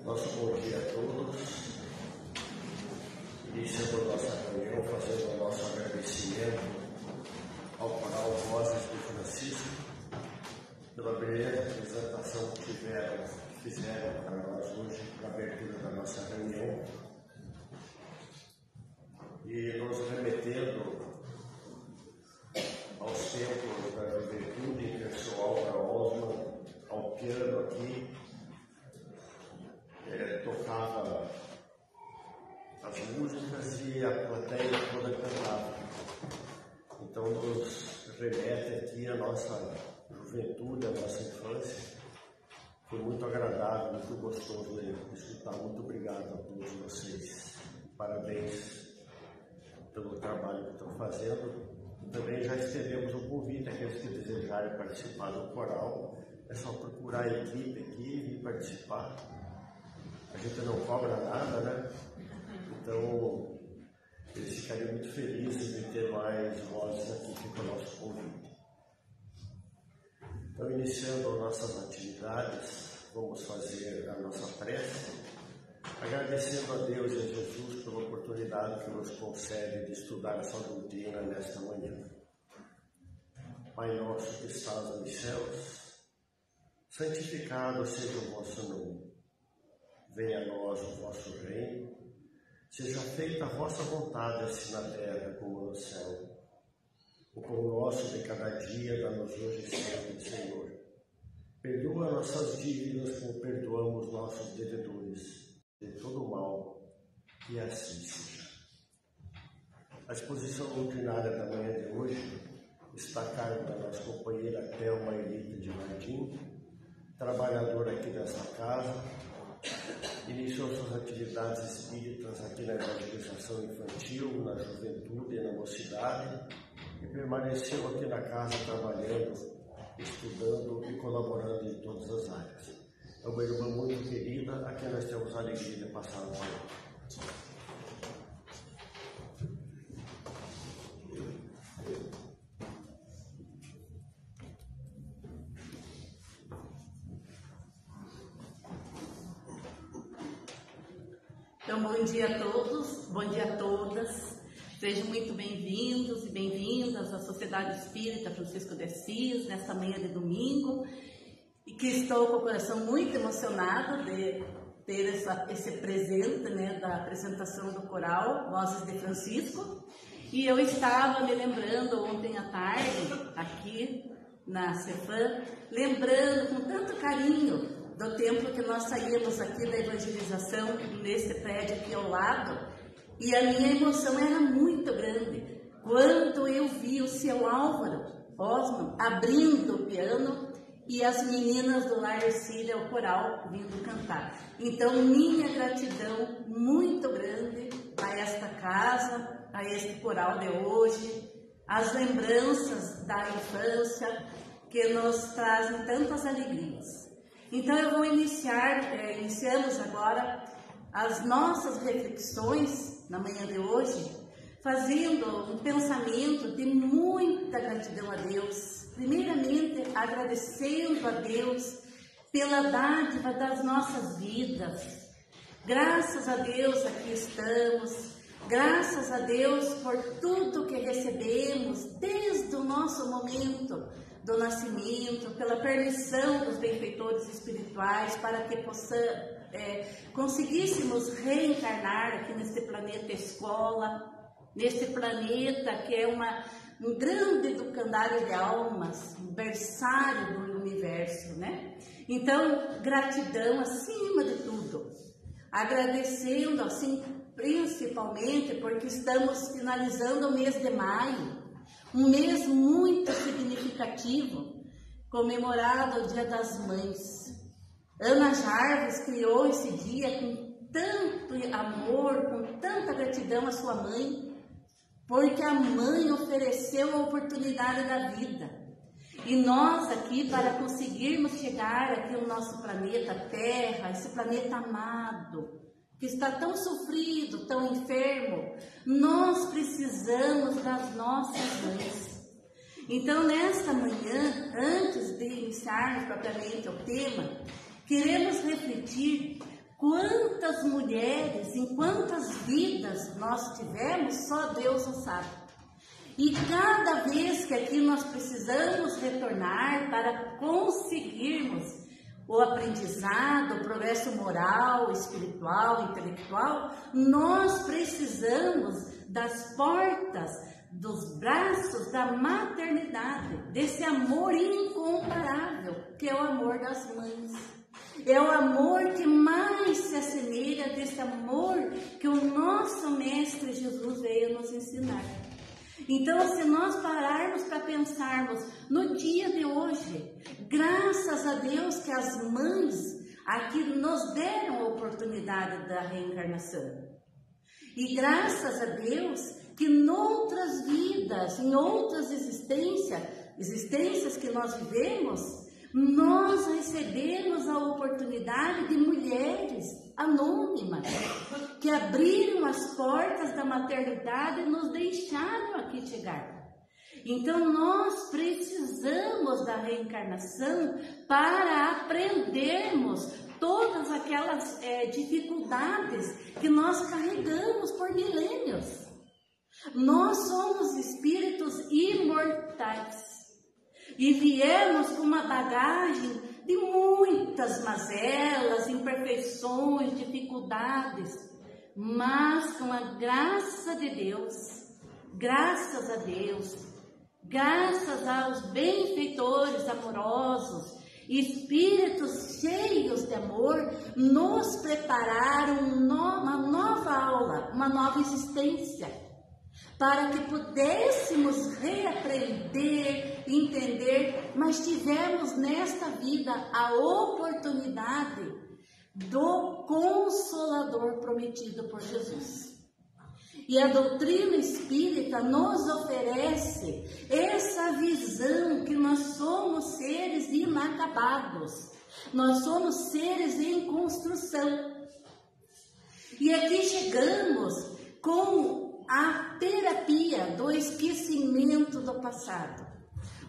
Nosso bom dia a todos. Iniciando a nossa reunião, fazendo o nosso agradecimento ao Coral Vozes de Francisco pela brilhante apresentação que fizeram para nós hoje, na abertura da nossa reunião. E nos remetendo aos tempos da juventude, em que eu sou Álvaro Osman, ao piano aqui, tocava as músicas e a plateia toda cantava. Então nos remete aqui a nossa juventude, a nossa infância. Foi muito agradável, muito gostoso de escutar. Muito obrigado a todos vocês. Parabéns pelo trabalho que estão fazendo. Também já estendemos o convite àqueles que desejarem participar do coral. É só procurar a equipe aqui e participar. A gente não cobra nada, né? Então, eles ficariam muito felizes de ter mais vozes aqui, fica o nosso convite. Então, iniciando nossas atividades, vamos fazer a nossa prece, agradecendo a Deus e a Jesus pela oportunidade que nos concede de estudar essa doutrina nesta manhã. Pai nosso que estás nos céus, santificado seja o vosso nome. Venha a nós o vosso reino, seja feita a vossa vontade, assim na terra como no céu. O pão nosso de cada dia dá-nos hoje e sempre, Senhor. Perdoa nossas dívidas como perdoamos nossos devedores, de todo mal, e assim seja. A exposição doutrinária da manhã de hoje está a cargo da nossa companheira Thelma Elita de Martim, trabalhadora aqui nessa casa. Iniciou suas atividades espíritas aqui na evangelização infantil, na juventude e na mocidade, e permaneceu aqui na casa trabalhando, estudando e colaborando em todas as áreas. É uma irmã muito querida, a quem nós temos a alegria de passar a palavra. Então, bom dia a todos, bom dia a todas. Sejam muito bem-vindos e bem-vindas à Sociedade Espírita Francisco de Assis, nesta manhã de domingo, e que estou com o coração muito emocionado de ter esse presente, né, da apresentação do coral Vozes de Francisco. E eu estava me lembrando ontem à tarde, aqui na Cefam, lembrando com tanto carinho do tempo que nós saímos aqui da evangelização, nesse prédio aqui ao lado, e a minha emoção era muito grande quando eu vi o seu Álvaro Osman abrindo o piano e as meninas do Lar Ercília, o coral, vindo cantar. Então, minha gratidão muito grande a esta casa, a este coral de hoje, as lembranças da infância que nos trazem tantas alegrias. Então eu vou iniciamos agora as nossas reflexões na manhã de hoje, fazendo um pensamento de muita gratidão a Deus. Primeiramente, agradecendo a Deus pela dádiva das nossas vidas. Graças a Deus aqui estamos, graças a Deus por tudo que recebemos desde o nosso momento do nascimento, pela permissão dos benfeitores espirituais para que conseguíssemos reencarnar aqui neste planeta escola, neste planeta que é um grande educandário de almas, um berçário do universo, né? Então, gratidão acima de tudo, agradecendo assim principalmente porque estamos finalizando o mês de maio, um mês muito significativo, comemorado o Dia das Mães. Ana Jarvis criou esse dia com tanto amor, com tanta gratidão à sua mãe, porque a mãe ofereceu a oportunidade da vida. E nós aqui, para conseguirmos chegar aqui no nosso planeta Terra, esse planeta amado, que está tão sofrido, tão enfermo, nós precisamos das nossas mães. Então, nesta manhã, antes de iniciarmos propriamente o tema, queremos refletir Quantas mulheres, em quantas vidas nós tivemos, só Deus o sabe. E cada vez que aqui nós precisamos retornar para conseguirmos o aprendizado, o progresso moral, espiritual, intelectual, nós precisamos das portas, dos braços da maternidade, desse amor incomparável, que é o amor das mães. É o amor que mais se assemelha desse amor que o nosso Mestre Jesus veio nos ensinar. Então, se nós pararmos para pensarmos no dia de hoje, graças a Deus que as mães aqui nos deram a oportunidade da reencarnação. E graças a Deus que noutras vidas, em outras existências que nós vivemos, nós recebemos a oportunidade de mulheres anônimas que abriram as portas da maternidade e nos deixaram aqui chegar. Então nós precisamos da reencarnação para aprendermos todas aquelas dificuldades que nós carregamos por milênios. Nós somos espíritos imortais. E viemos com uma bagagem de muitas mazelas, imperfeições, dificuldades, mas com a graça de Deus, graças a Deus, graças aos benfeitores amorosos, espíritos cheios de amor, nos prepararam uma nova aula, uma nova existência, para que pudéssemos reaprender, entender, mas tivemos nesta vida a oportunidade do Consolador prometido por Jesus. E a doutrina espírita nos oferece essa visão que nós somos seres inacabados, nós somos seres em construção. E aqui chegamos com a terapia do esquecimento do passado,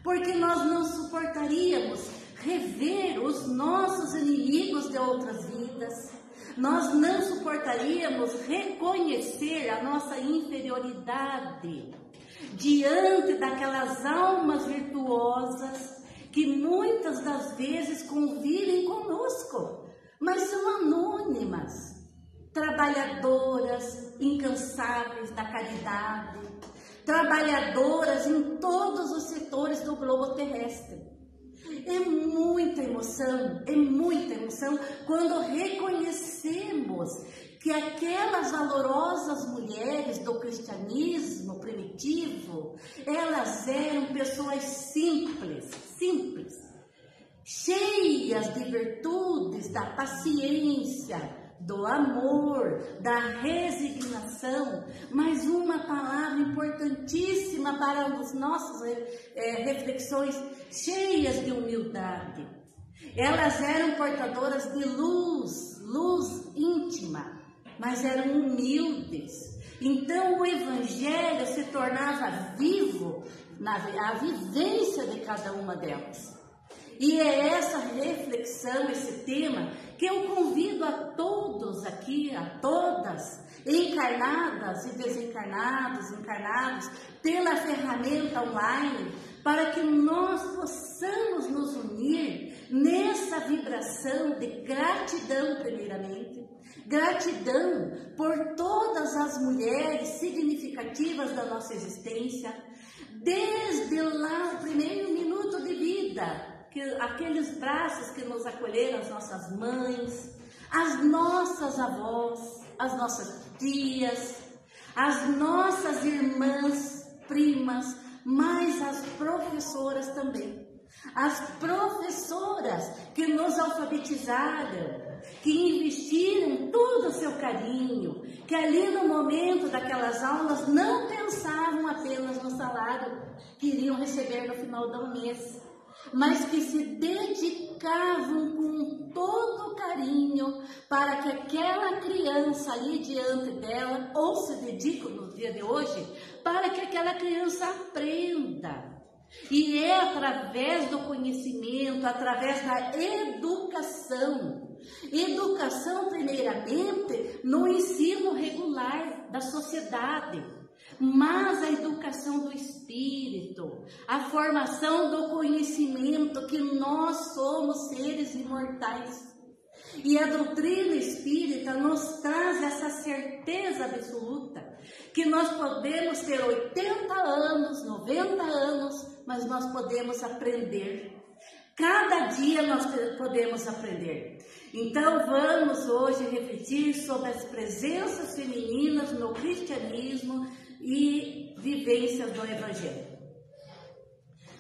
porque nós não suportaríamos rever os nossos inimigos de outras vidas, nós não suportaríamos reconhecer a nossa inferioridade diante daquelas almas virtuosas que muitas das vezes convivem conosco, mas são anônimas, trabalhadoras incansáveis da caridade, trabalhadoras em todos os setores do globo terrestre. É muita emoção quando reconhecemos que aquelas valorosas mulheres do cristianismo primitivo, elas eram pessoas simples, cheias de virtudes, da paciência, do amor, da resignação, mas uma palavra importantíssima para as nossas reflexões, cheias de humildade. Elas eram portadoras de luz íntima, mas eram humildes. Então o Evangelho se tornava vivo na vivência de cada uma delas. E é essa reflexão, esse tema, que eu convido a todos aqui, a todas, encarnadas e desencarnados, encarnados, pela ferramenta online, para que nós possamos nos unir nessa vibração de gratidão, primeiramente. Gratidão por todas as mulheres significativas da nossa existência, desde lá o primeiro minuto de vida, aqueles braços que nos acolheram, as nossas mães, as nossas avós, as nossas tias, as nossas irmãs, primas, mas as professoras também. As professoras que nos alfabetizaram, que investiram todo o seu carinho, que ali no momento daquelas aulas não pensavam apenas no salário que iriam receber no final do mês, mas que se dedicavam com todo o carinho para que aquela criança ali diante dela, ou se dedicam no dia de hoje, para que aquela criança aprenda. E é através do conhecimento, através da educação, educação. Educação, primeiramente, no ensino regular da sociedade, mas a educação do espírito, a formação do conhecimento que nós somos seres imortais. E a doutrina espírita nos traz essa certeza absoluta que nós podemos ter 80 anos, 90 anos, mas nós podemos aprender. Cada dia nós podemos aprender. Então vamos hoje refletir sobre as presenças femininas no cristianismo e vivências do Evangelho.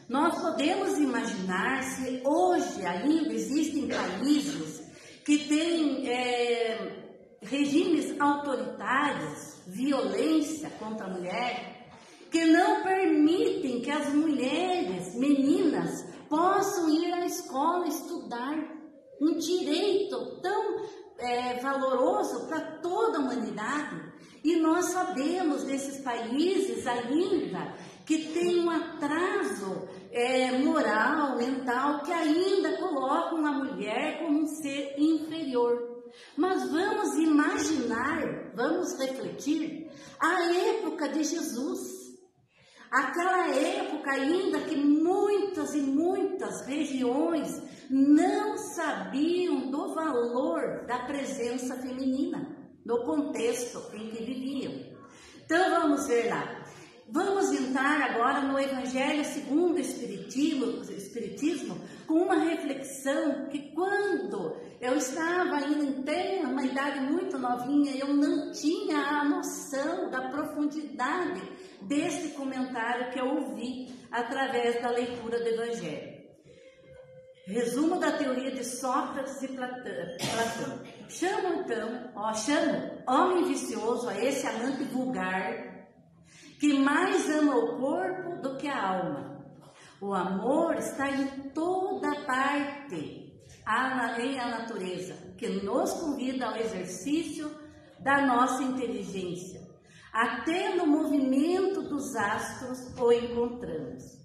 Nós podemos imaginar se hoje ainda existem países que têm regimes autoritários, violência contra a mulher, que não permitem que as mulheres, meninas, possam ir à escola estudar, um direito tão valoroso para toda a humanidade. E nós sabemos desses países ainda que tem um atraso moral, mental, que ainda colocam a mulher como um ser inferior. Mas vamos imaginar, vamos refletir a época de Jesus. Aquela época ainda que muitas e muitas regiões não sabiam do valor da presença feminina no contexto em que viviam. Então vamos ver lá. Vamos entrar agora no Evangelho segundo o Espiritismo, com uma reflexão que quando eu estava ainda em uma idade muito novinha, eu não tinha a noção da profundidade desse comentário que eu ouvi através da leitura do Evangelho. Resumo da teoria de Sócrates e Platão. Chamo homem vicioso a esse amante vulgar, que mais ama o corpo do que a alma. O amor está em toda parte, em a natureza, que nos convida ao exercício da nossa inteligência. Até no movimento dos astros o encontramos.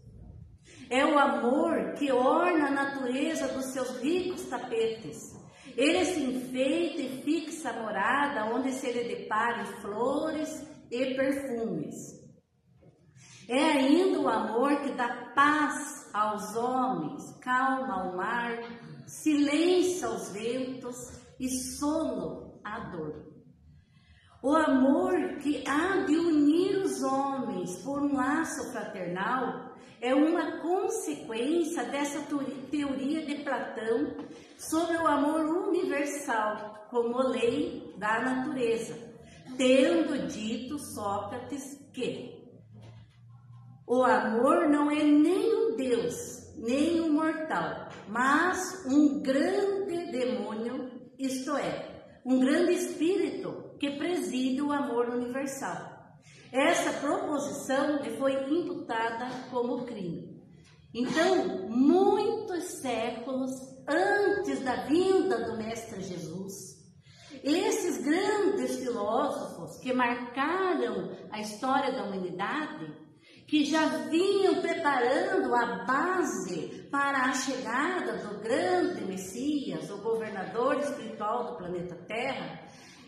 É o amor que orna a natureza dos seus ricos tapetes. Ele se enfeita e fixa a morada onde se lhe deparem flores e perfumes. É ainda o amor que dá paz aos homens, calma ao mar, silêncio aos ventos e sono à dor. O amor que há de unir os homens por um laço fraternal é uma consequência dessa teoria de Platão sobre o amor universal como lei da natureza, tendo dito Sócrates que o amor não é nem um Deus, nem um mortal, mas um grande demônio, isto é, um grande espírito que preside o amor universal. Essa proposição lhe foi imputada como crime. Então, muitos séculos antes da vinda do Mestre Jesus, esses grandes filósofos que marcaram a história da humanidade, que já vinham preparando a base para a chegada do grande Messias, o governador espiritual do planeta Terra,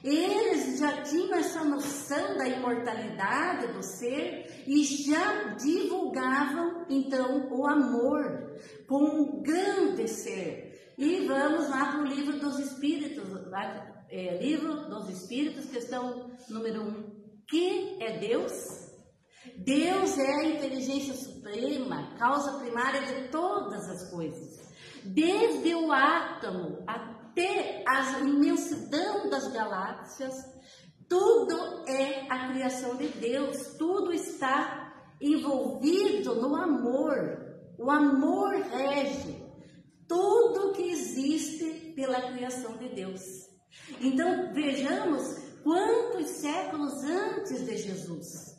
eles já tinham essa noção da imortalidade do ser e já divulgavam, então, o amor como um grande ser. E vamos lá para o Livro dos Espíritos, Livro dos Espíritos, questão número 1. Que é Deus? Deus é a inteligência suprema, causa primária de todas as coisas. Desde o átomo até a imensidão das galáxias, tudo é a criação de Deus, tudo está envolvido no amor. O amor rege tudo que existe pela criação de Deus. Então vejamos quantos séculos antes de Jesus.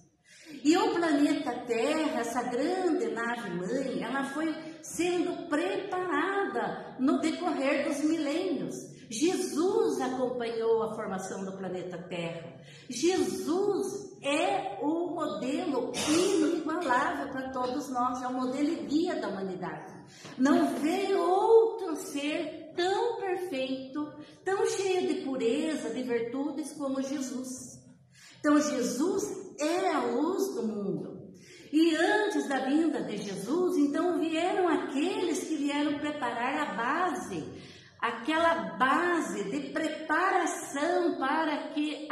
E o planeta Terra, essa grande nave-mãe, ela foi sendo preparada no decorrer dos milênios. Jesus acompanhou a formação do planeta Terra. Jesus é o modelo inigualável para todos nós, é o modelo e guia da humanidade. Não veio outro ser tão natureza de virtudes como Jesus. Então Jesus é a luz do mundo. E antes da vinda de Jesus, então vieram aqueles que vieram preparar a base, aquela base de preparação para que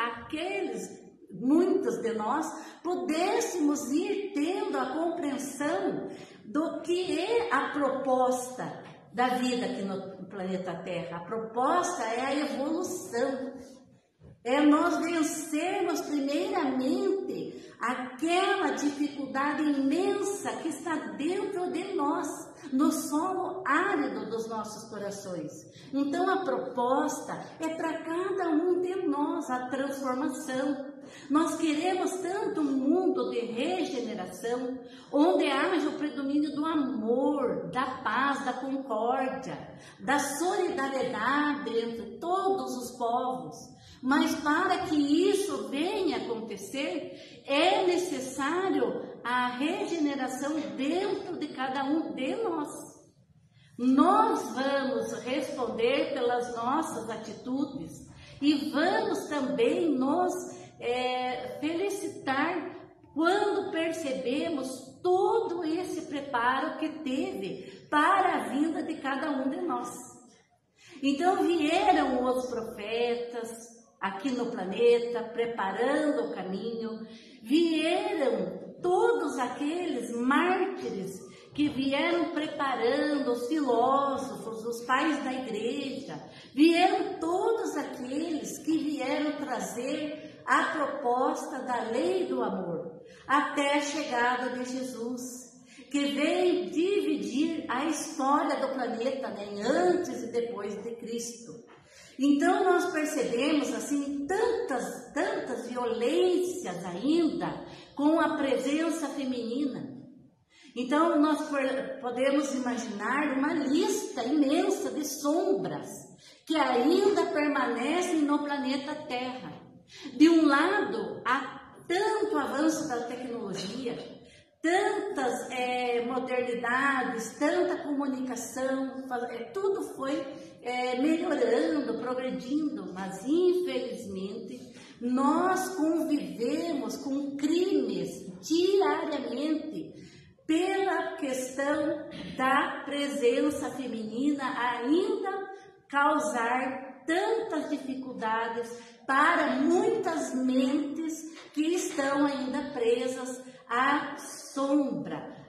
muitos de nós, pudéssemos ir tendo a compreensão do que é a proposta da vida aqui no planeta Terra. A proposta é a evolução. É nós vencermos primeiramente aquela dificuldade imensa que está dentro de nós, no solo árido dos nossos corações. Então a proposta é para cada um de nós a transformação. Nós queremos tanto um mundo de regeneração, onde haja o predomínio do amor, da paz, da concórdia, da solidariedade entre todos os povos. Mas para que isso venha acontecer, é necessário a regeneração dentro de cada um de nós. Nós vamos responder pelas nossas atitudes e vamos também nos felicitar quando percebemos todo esse preparo que teve para a vinda de cada um de nós. Então vieram os profetas aqui no planeta, preparando o caminho, vieram todos aqueles mártires que vieram preparando, os filósofos, os pais da igreja, vieram todos aqueles que vieram trazer a proposta da lei do amor, até a chegada de Jesus, que veio dividir a história do planeta, né, antes e depois de Cristo. Então nós percebemos assim tantas violências ainda com a presença feminina. Então nós podemos imaginar uma lista imensa de sombras que ainda permanecem no planeta Terra. De um lado, há tanto avanço da tecnologia, tantas modernidades, tanta comunicação, tudo foi melhorando, progredindo, mas infelizmente nós convivemos com crimes diariamente pela questão da presença feminina ainda causar tantas dificuldades para muitas mentes que estão ainda presas à sombra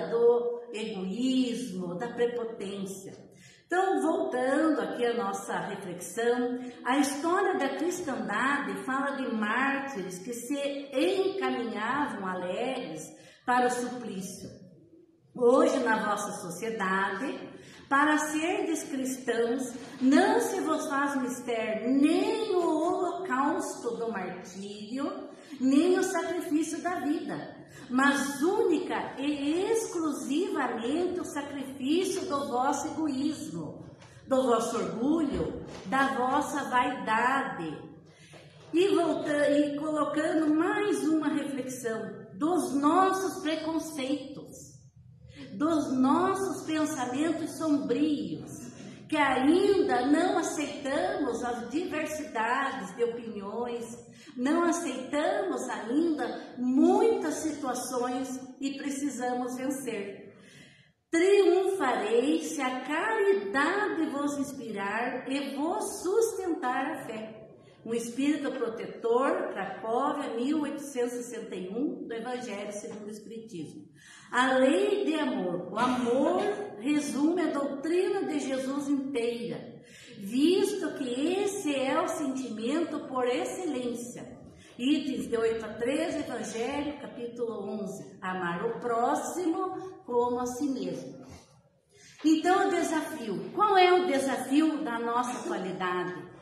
do egoísmo, da prepotência. Então, voltando aqui à nossa reflexão, a história da cristandade fala de mártires que se encaminhavam alegres para o suplício. Hoje, na vossa sociedade, para serdes cristãos, não se vos faz mister nem o holocausto do martírio, nem o sacrifício da vida, mas única e exclusivamente o sacrifício do vosso egoísmo, do vosso orgulho, da vossa vaidade. E colocando mais uma reflexão dos nossos preconceitos, dos nossos pensamentos sombrios, que ainda não aceitamos as diversidades de opiniões, não aceitamos ainda muitas situações e precisamos vencer. Triunfareis se a caridade vos inspirar e vos sustentar a fé. Um Espírito Protetor, Cracóvia, 1861, do Evangelho segundo o Espiritismo. A lei de amor. O amor resume a doutrina de Jesus inteira, visto que esse é o sentimento por excelência. Itens de 8 a 13, Evangelho, capítulo 11. Amar o próximo como a si mesmo. Então, o desafio. Qual é o desafio da nossa atualidade?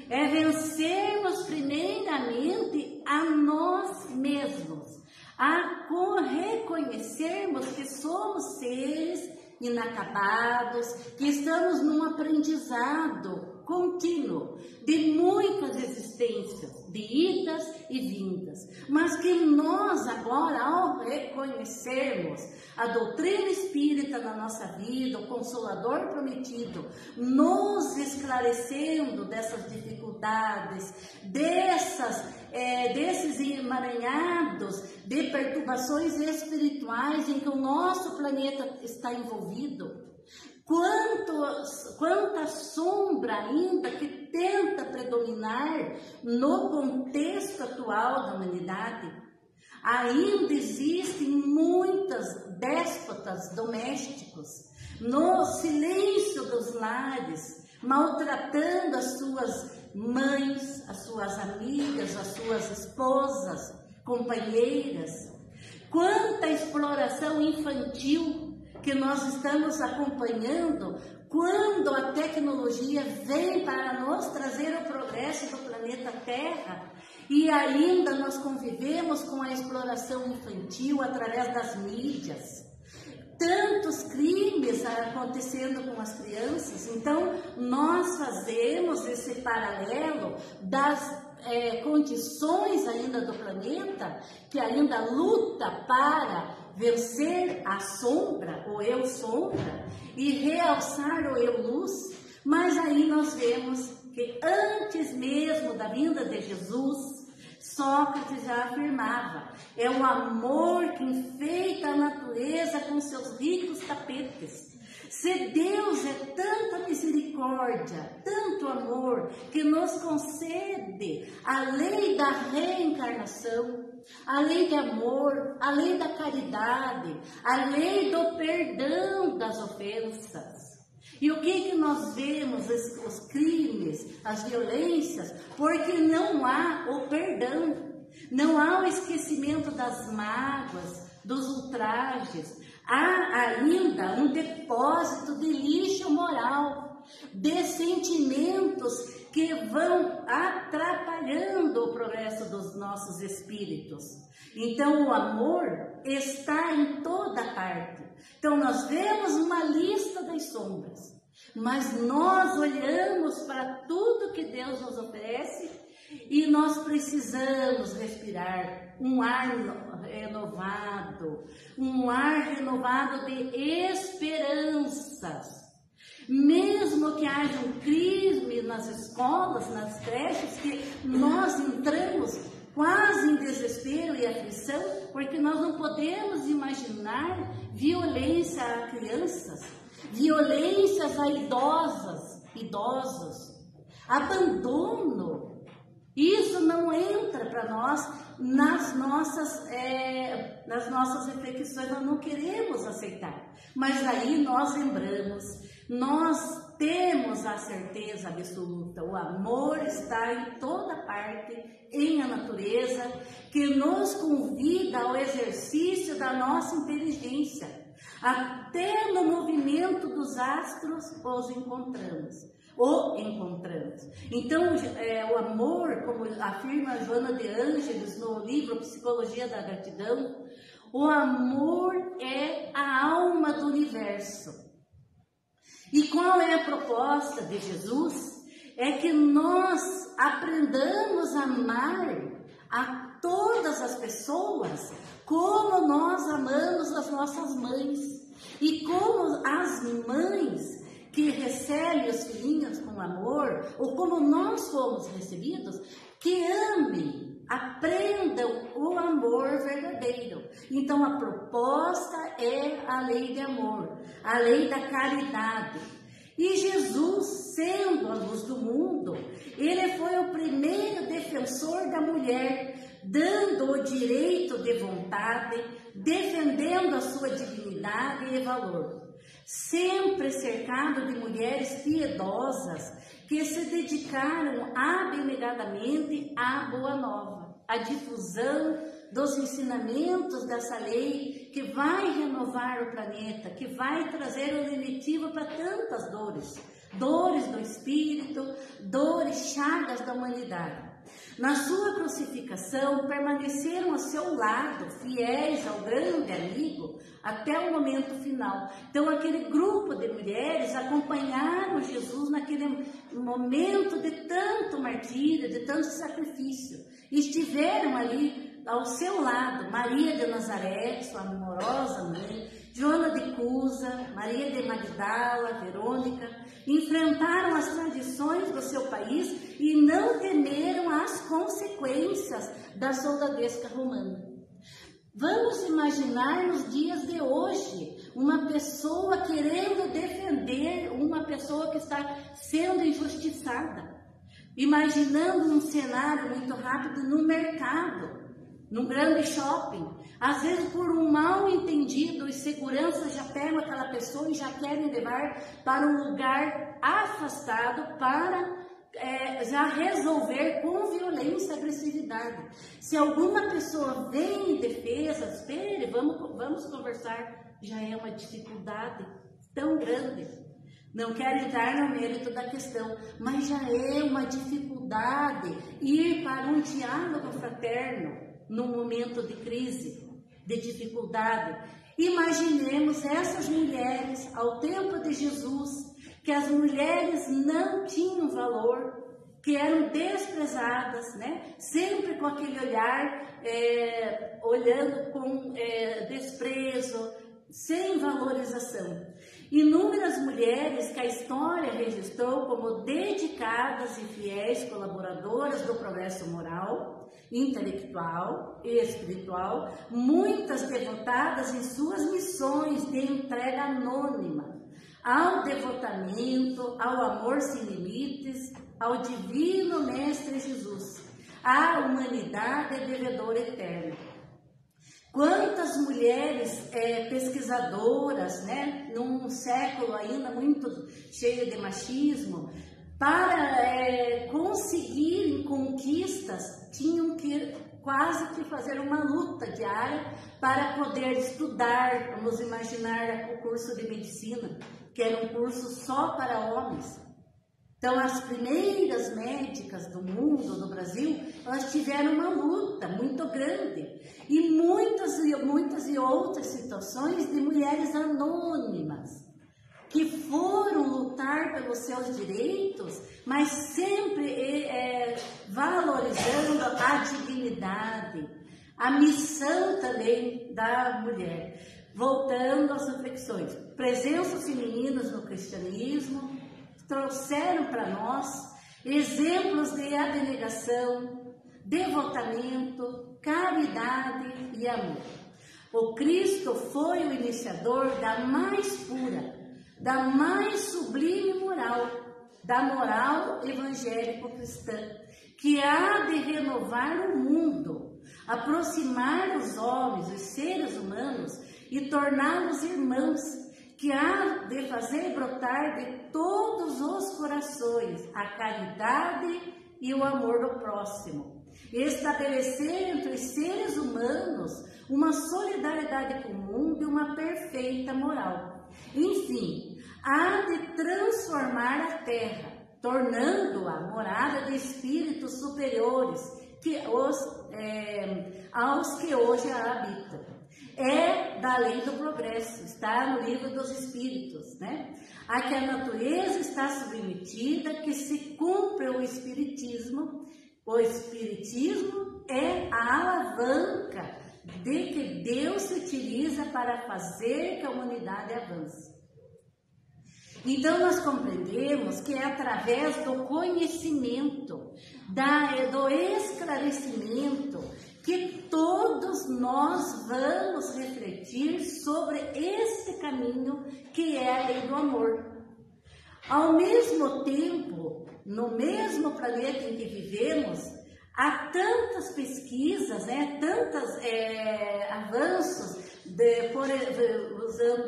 É vencermos primeiramente a nós mesmos, a reconhecermos que somos seres inacabados, que estamos num aprendizado contínuo de muitas existências, de idas e vindas, mas que nós agora, ao reconhecermos a doutrina espírita na nossa vida, o Consolador prometido, nos esclarecendo dessas dificuldades, desses emaranhados de perturbações espirituais em que o nosso planeta está envolvido, quanta sombra ainda que tenta predominar no contexto atual da humanidade. Ainda existem muitas déspotas domésticos no silêncio dos lares, maltratando as suas mães, as suas amigas, as suas esposas, companheiras. Quanta exploração infantil que nós estamos acompanhando quando a tecnologia vem para nos trazer o progresso do planeta Terra, e ainda nós convivemos com a exploração infantil através das mídias. Tantos crimes acontecendo com as crianças. Então, nós fazemos esse paralelo das condições ainda do planeta, que ainda luta para vencer a sombra, o eu sombra, e realçar o eu luz. Mas aí nós vemos que antes mesmo da vinda de Jesus, Sócrates já afirmava: é o amor que enfeita a natureza com seus ricos tapetes. Se Deus é tanta misericórdia, tanto amor, que nos concede a lei da reencarnação, a lei de amor, a lei da caridade, a lei do perdão das ofensas. E o que nós vemos? Os crimes, as violências, porque não há o perdão, não há o esquecimento das mágoas, dos ultrajes. Há ainda um depósito de lixo moral, de sentimentos que vão atrapalhando o progresso dos nossos espíritos. Então o amor está em toda parte. Então nós vemos uma lista das sombras, mas nós olhamos para tudo que Deus nos oferece e nós precisamos respirar um ar renovado, um ar renovado de esperanças. Mesmo que haja um crime nas escolas, nas creches, que nós entramos quase em desespero e aflição, porque nós não podemos imaginar violência a crianças, violências a idosos, abandono. Isso não entra para nós nas nossas reflexões, nós não queremos aceitar. Mas aí nós lembramos, nós temos a certeza absoluta, o amor está em toda parte, em a natureza, que nos convida ao exercício da nossa inteligência. Até no movimento dos astros o encontramos. Então, o amor, como afirma Joana de Ângeles no livro Psicologia da Gratidão, o amor é a alma do universo. E qual é a proposta de Jesus? É que nós aprendamos a amar a todas as pessoas como nós amamos as nossas mães. E como as mães que recebem os filhinhos com amor, ou como nós fomos recebidos, que amem, aprendam o amor verdadeiro. Então a proposta é a lei de amor, a lei da caridade. E Jesus, sendo a luz do mundo, ele foi o primeiro defensor da mulher, dando o direito de vontade, defendendo a sua dignidade e valor. Sempre cercado de mulheres piedosas que se dedicaram abnegadamente à Boa Nova, à difusão dos ensinamentos dessa lei que vai renovar o planeta, que vai trazer o remetivo para tantas dores do espírito, dores, chagas da humanidade. Na sua crucificação, permaneceram ao seu lado, fiéis ao grande amigo, até o momento final. Então, aquele grupo de mulheres acompanharam Jesus naquele momento de tanto martírio, de tanto sacrifício. Estiveram ali ao seu lado, Maria de Nazaré, sua amorosa mãe, Joana de Cusa, Maria de Magdala, Verônica, enfrentaram as tradições do seu país e não temeram as consequências da soldadesca romana. Vamos imaginar nos dias de hoje, uma pessoa querendo defender uma pessoa que está sendo injustiçada. Imaginando um cenário muito rápido no mercado, num grande shopping. Às vezes, por um mal entendido, os seguranças já pegam aquela pessoa e já querem levar para um lugar afastado para já resolver com violência e agressividade. Se alguma pessoa vem em defesa, espere, vamos conversar, já é uma dificuldade tão grande. Não quero entrar no mérito da questão, mas já é uma dificuldade ir para um diálogo fraterno num momento de crise, de dificuldade. Imaginemos essas mulheres ao tempo de Jesus, que as mulheres não tinham valor, que eram desprezadas, né? Sempre com aquele olhar, olhando com desprezo, sem valorização. Inúmeras mulheres que a história registrou como dedicadas e fiéis colaboradoras do progresso moral, intelectual e espiritual, muitas devotadas em suas missões de entrega anônima, ao devotamento, ao amor sem limites, ao divino Mestre Jesus, à humanidade devedora eterna. Quantas mulheres pesquisadoras, né, num século ainda muito cheio de machismo, para conseguirem conquistas, tinham que quase que fazer uma luta diária para poder estudar. Vamos imaginar o curso de medicina, que era um curso só para homens. Então, as primeiras médicas do mundo, do Brasil, elas tiveram uma luta muito grande. E muitas e outras situações de mulheres anônimas, que foram lutar pelos seus direitos, mas sempre valorizando a dignidade, a missão também da mulher. Voltando às reflexões, presenças femininas no cristianismo trouxeram para nós exemplos de abnegação, devotamento, caridade e amor. O Cristo foi o iniciador da mais pura, da mais sublime moral, da moral evangélico-cristã, que há de renovar o mundo, aproximar os homens, os seres humanos e torná-los irmãos, que há de fazer brotar de todos os corações a caridade e o amor do próximo, estabelecer entre os seres humanos uma solidariedade comum e uma perfeita moral. Enfim, há de transformar a terra, tornando-a morada de espíritos superiores aos que hoje a habitam. É da lei do progresso, está no livro dos Espíritos, né? A que a natureza está submetida, que se cumpre o Espiritismo. O Espiritismo é a alavanca de que Deus se utiliza para fazer que a humanidade avance. Então, nós compreendemos que é através do conhecimento, do esclarecimento, que todos nós vamos refletir sobre este caminho que é a lei do amor. Ao mesmo tempo, no mesmo planeta em que vivemos, há tantas pesquisas, né, tantos avanços,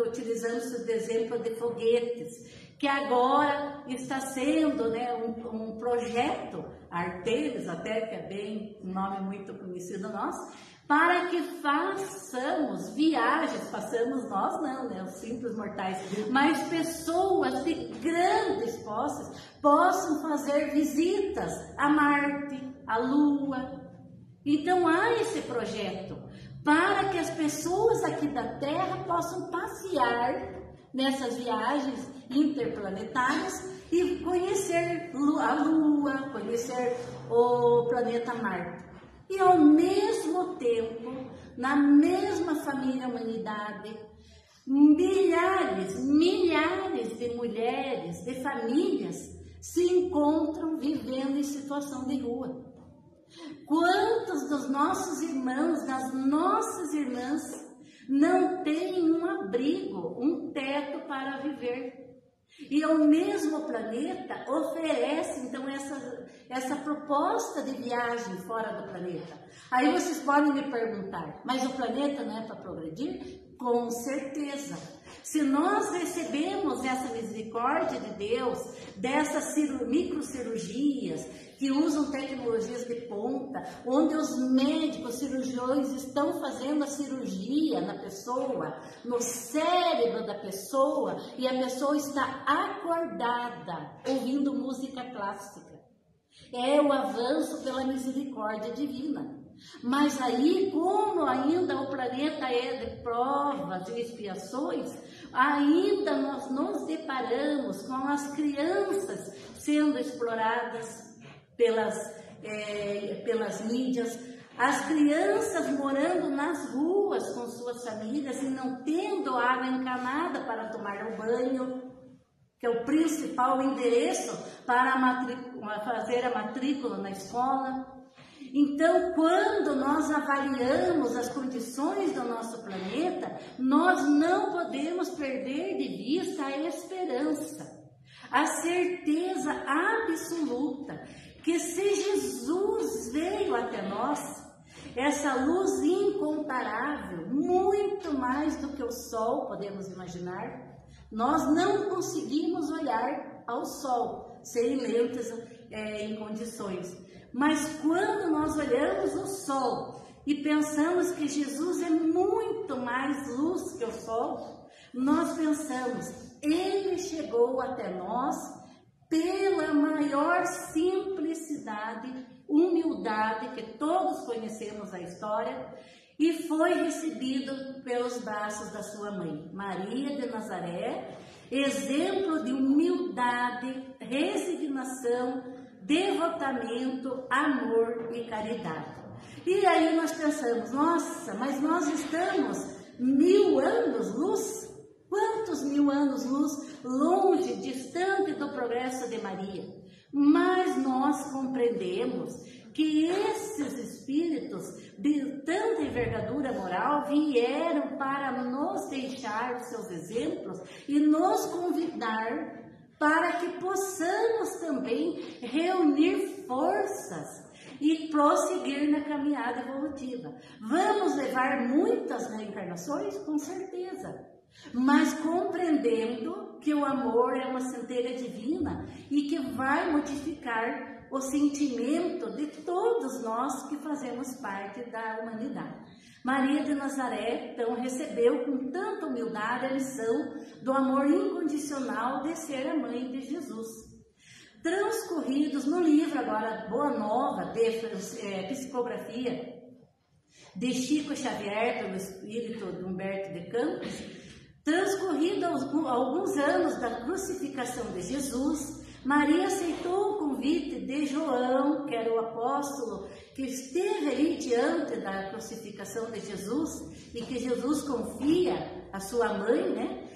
utilizando-se do exemplo de foguetes, que agora está sendo, né, um projeto, Artemis até, que é bem um nome muito conhecido nosso, para que façamos viagens, façamos nós não, né, os simples mortais, mas pessoas de grandes portes, posses, possam fazer visitas a Marte, a Lua. Então há esse projeto para que as pessoas aqui da Terra possam passear nessas viagens interplanetárias e conhecer a Lua, conhecer o planeta Marte. E ao mesmo tempo, na mesma família humanidade, milhares de mulheres, de famílias se encontram vivendo em situação de rua. Quantos dos nossos irmãos, das nossas irmãs, não têm um abrigo, um teto para viver? E o mesmo planeta oferece, então, essa proposta de viagem fora do planeta. Aí vocês podem me perguntar, mas o planeta não é para progredir? Com certeza. Se nós recebemos essa misericórdia de Deus, dessas microcirurgias, que usam tecnologias de ponta, onde os médicos, cirurgiões estão fazendo a cirurgia na pessoa, no cérebro da pessoa, e a pessoa está acordada, ouvindo música clássica. É o avanço pela misericórdia divina. Mas aí, como ainda o planeta é de provas e expiações, ainda nós nos deparamos com as crianças sendo exploradas pelas mídias, as crianças morando nas ruas com suas famílias e não tendo água encanada para tomar o banho, que é o principal endereço para fazer a matrícula na escola. Então, quando nós avaliamos as condições do nosso planeta, nós não podemos perder de vista a esperança, a certeza absoluta que se Jesus veio até nós, essa luz incomparável, muito mais do que o sol, podemos imaginar, nós não conseguimos olhar ao sol, sem lentes em condições. Mas quando nós olhamos o sol e pensamos que Jesus é muito mais luz que o sol, nós pensamos, ele chegou até nós pela maior simplicidade, humildade que todos conhecemos a história, e foi recebido pelos braços da sua mãe, Maria de Nazaré, exemplo de humildade, resignação, devotamento, amor e caridade. E aí nós pensamos, nossa, mas nós estamos 1000 anos luz? Quantos 1000 anos luz longe, distante do progresso de Maria? Mas nós compreendemos que esses espíritos de tanta envergadura moral vieram para nos deixar os seus exemplos e nos convidar para que possamos também reunir forças e prosseguir na caminhada evolutiva. Vamos levar muitas reencarnações? Com certeza, mas compreendendo que o amor é uma centelha divina e que vai modificar o sentimento de todos nós que fazemos parte da humanidade. Maria de Nazaré, então, recebeu com tanta humildade a lição do amor incondicional de ser a mãe de Jesus. Transcorridos no livro agora Boa Nova, de psicografia de Chico Xavier, pelo espírito de Humberto de Campos, transcorridos alguns anos da crucificação de Jesus, Maria aceitou o convite de João, que era o apóstolo que esteve ali diante da crucificação de Jesus e que Jesus confia a sua mãe, né,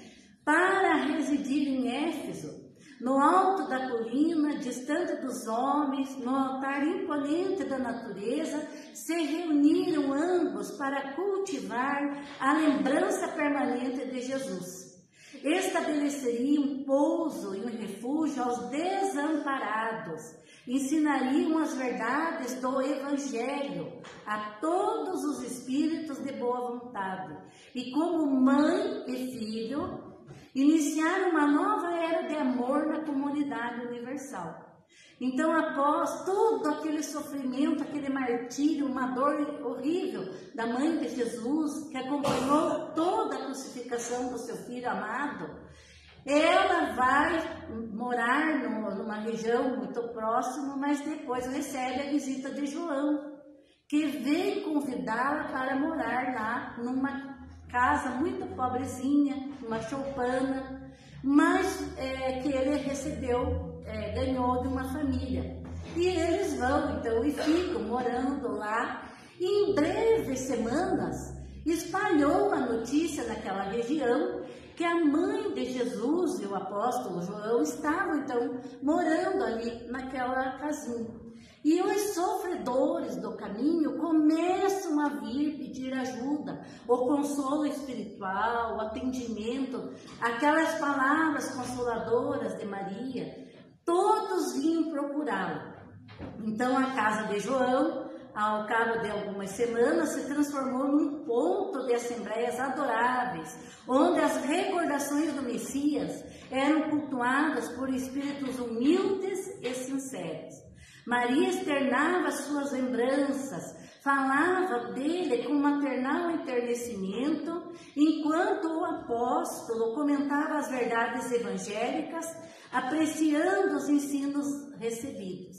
para residir em Éfeso, no alto da colina, distante dos homens, no altar imponente da natureza, se reuniram ambos para cultivar a lembrança permanente de Jesus. Estabeleceria um pouso e um refúgio aos desamparados, ensinariam as verdades do Evangelho a todos os espíritos de boa vontade, e como mãe e filho, iniciaram uma nova era de amor na comunidade universal. Então, após todo aquele sofrimento, aquele martírio, uma dor horrível da mãe de Jesus, que acompanhou toda a crucificação do seu filho amado, ela vai morar numa região muito próxima, mas depois recebe a visita de João, que vem convidá-la para morar lá numa casa muito pobrezinha, uma choupana, mas que ele recebeu, ganhou de uma família. E eles vão então e ficam morando lá, e em breves semanas espalhou a notícia naquela região que a mãe de Jesus e o apóstolo João estavam então morando ali naquela casinha. E os sofredores do caminho começam a vir pedir ajuda, o consolo espiritual, o atendimento, aquelas palavras consoladoras de Maria. Todos vinham procurá-la. Então a casa de João, ao cabo de algumas semanas, se transformou num ponto de assembleias adoráveis, onde as recordações do Messias eram cultuadas por espíritos humildes e sinceros. Maria externava suas lembranças, falava dele com maternal enternecimento, enquanto o apóstolo comentava as verdades evangélicas, apreciando os ensinos recebidos.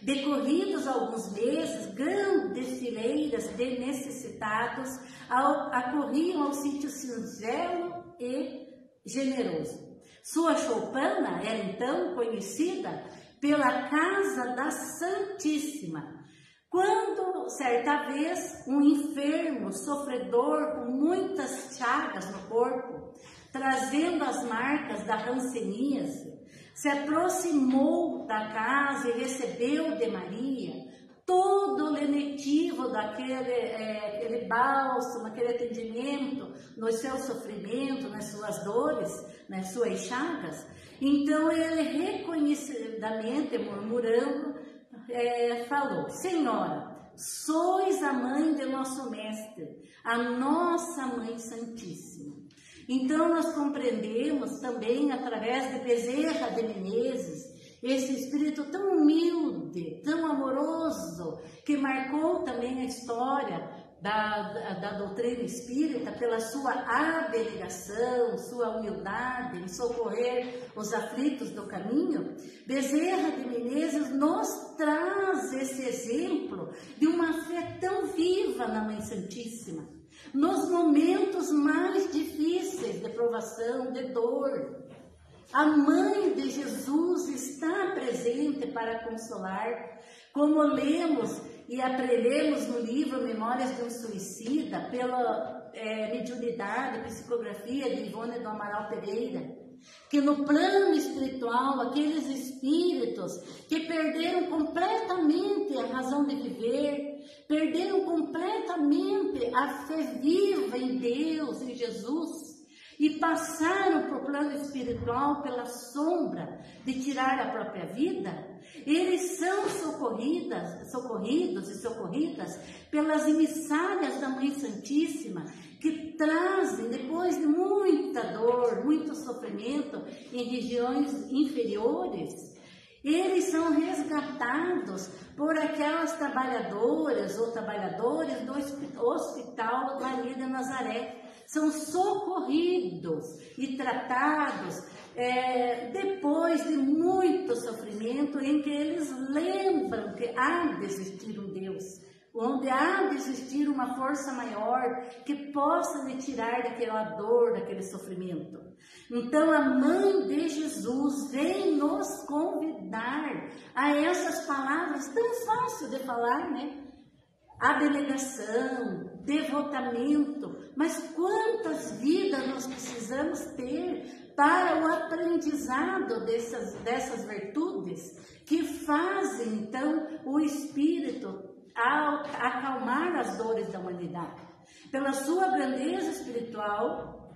Decorridos alguns meses, grandes fileiras de necessitados acorriam ao sítio singelo e generoso. Sua choupana era então conhecida pela Casa da Santíssima. Quando, certa vez, um enfermo, sofredor, com muitas chagas no corpo, trazendo as marcas da hanseníase, se aproximou da casa e recebeu de Maria todo o lenitivo daquele bálsamo, aquele atendimento no seu sofrimento, nas suas dores, nas suas chagas. Então ele reconhecidamente, murmurando, falou: Senhora, sois a mãe de nosso mestre, a nossa mãe santíssima. Então nós compreendemos também, através de Bezerra de Menezes, esse espírito tão humilde, tão amoroso, que marcou também a história da doutrina espírita pela sua abnegação, sua humildade em socorrer os aflitos do caminho. Bezerra de Menezes nos traz esse exemplo de uma fé tão viva na Mãe Santíssima, nos momentos mais difíceis de provação, de dor. A Mãe de Jesus está presente para consolar, como lemos e aprendemos no livro Memórias de um Suicida, pela mediunidade, psicografia de Ivone do Amaral Pereira, que no plano espiritual, aqueles espíritos que perderam completamente a razão de viver, perderam completamente a fé viva em Deus, em Jesus, e passaram para o plano espiritual pela sombra de tirar a própria vida, eles são socorridos e socorridas pelas emissárias da Mãe Santíssima, que trazem, depois de muita dor, muito sofrimento em regiões inferiores, eles são resgatados por aquelas trabalhadoras ou trabalhadores do Hospital Maria de Nazaré. São socorridos e tratados depois de muito sofrimento, em que eles lembram que há de existir um Deus, onde há de existir uma força maior que possa lhe tirar daquela dor, daquele sofrimento. Então a Mãe de Jesus vem nos convidar a essas palavras tão fáceis de falar, né? Abnegação, devotamento, mas quantas vidas nós precisamos ter para o aprendizado dessas virtudes que fazem então o Espírito acalmar as dores da humanidade. Pela sua grandeza espiritual,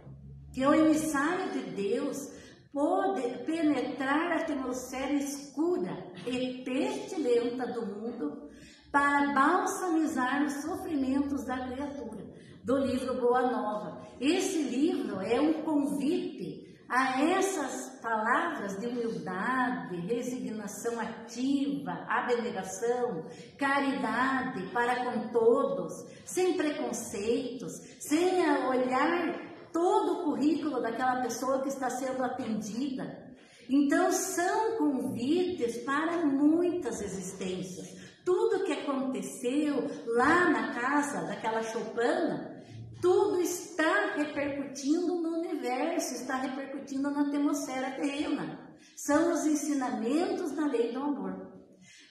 que o emissário de Deus pode penetrar a atmosfera escura e pestilenta do mundo para balsamizar os sofrimentos da criatura, do livro Boa Nova. Esse livro é um convite a essas palavras de humildade, resignação ativa, abnegação, caridade para com todos, sem preconceitos, sem olhar todo o currículo daquela pessoa que está sendo atendida. Então são convites para muitas existências. Tudo que aconteceu lá na casa daquela choupana, tudo está repercutindo no universo, está repercutindo na atmosfera terrena. São os ensinamentos da lei do amor.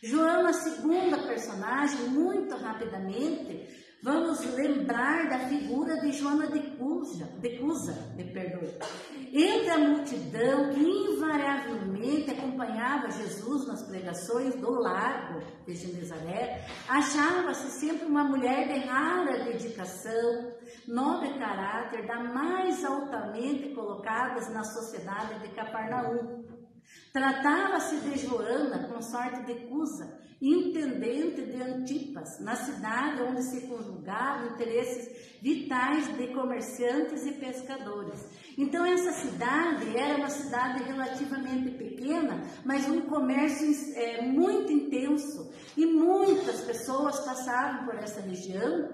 Joana, segunda personagem, muito rapidamente, vamos lembrar da figura de Joana de Cusa. Entre a multidão que invariavelmente acompanhava Jesus nas pregações do lago de Genezaré, achava-se sempre uma mulher de rara dedicação, nobre caráter, da mais altamente colocadas na sociedade de Cafarnaum. Tratava-se de Joana, consorte de Cusa, intendente de Antipas, na cidade onde se conjugavam interesses vitais de comerciantes e pescadores. Então essa cidade era uma cidade relativamente pequena, mas um comércio muito intenso, e muitas pessoas passavam por essa região.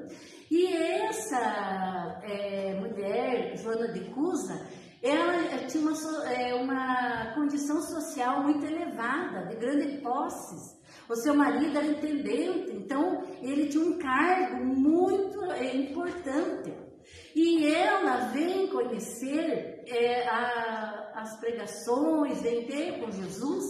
E essa mulher, Joana de Cusa, ela tinha uma condição social muito elevada, de grandes posses. O seu marido era intendente, então ele tinha um cargo muito importante. E ela vem conhecer as pregações, vem ter com Jesus,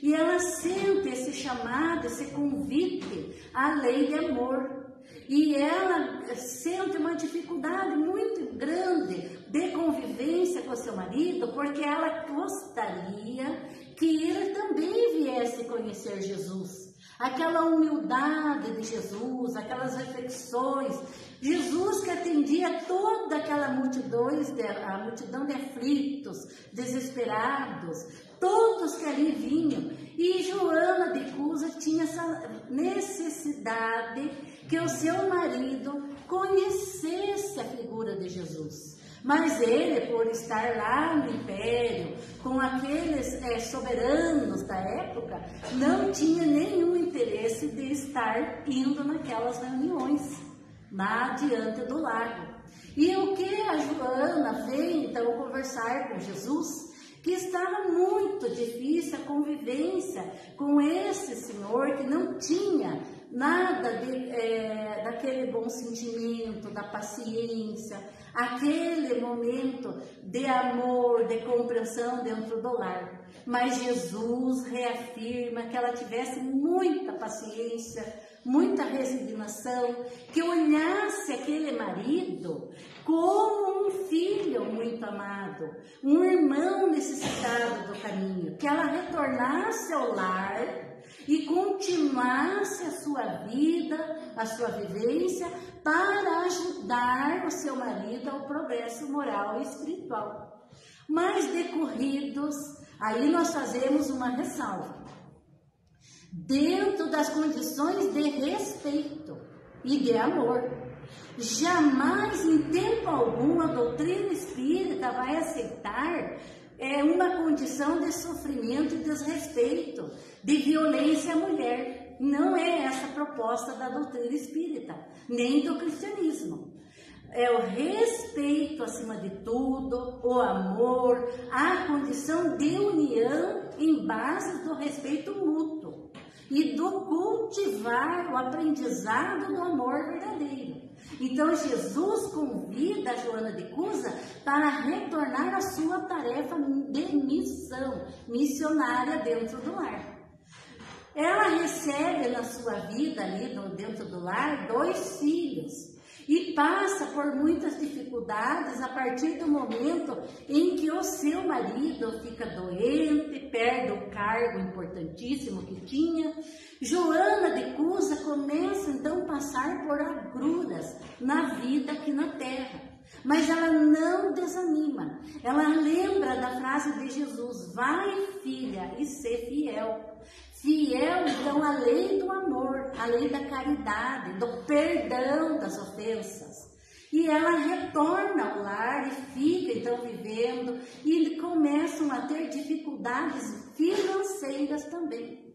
e ela sente esse chamado, esse convite à lei de amor. E ela sente uma dificuldade muito grande de convivência com seu marido, porque ela gostaria que ele também viesse conhecer Jesus. Aquela humildade de Jesus, aquelas reflexões, Jesus que atendia toda aquela multidão de aflitos, desesperados, todos que ali vinham. E Joana de Cusa tinha essa necessidade que o seu marido conhecesse a figura de Jesus. Mas ele, por estar lá no império, com aqueles soberanos da época, não tinha nenhum interesse de estar indo naquelas reuniões, lá diante do lago. E o que a Joana veio então conversar com Jesus, que estava muito difícil a convivência com esse senhor que não tinha nada daquele bom sentimento, da paciência, aquele momento de amor, de compreensão dentro do lar. Mas Jesus reafirma que ela tivesse muita paciência, muita resignação, que olhasse aquele marido como um filho muito amado, um irmão necessitado do caminho, que ela retornasse ao lar e continuasse a sua vida, a sua vivência, para ajudar o seu marido ao progresso moral e espiritual. Mas decorridos, aí nós fazemos uma ressalva. Dentro das condições de respeito e de amor. Jamais, em tempo algum, a doutrina espírita vai aceitar uma condição de sofrimento e desrespeito, de violência à mulher. Não é essa a proposta da doutrina espírita, nem do cristianismo. É o respeito acima de tudo, o amor, a condição de união em base do respeito mútuo e do cultivar o aprendizado do amor verdadeiro. Então Jesus convida a Joana de Cusa para retornar à sua tarefa de missão, missionária dentro do lar. Ela recebe na sua vida ali dentro do lar 2 filhos e passa por muitas dificuldades a partir do momento em que o seu marido fica doente, perde o cargo importantíssimo que tinha. Joana de Cusa começa então a passar por agruras na vida aqui na terra, mas ela não desanima. Ela lembra da frase de Jesus: vai, filha, e ser fiel. Fiel, então, à lei do amor, à lei da caridade, do perdão das ofensas. E ela retorna ao lar e fica, então, vivendo, e começam a ter dificuldades financeiras também.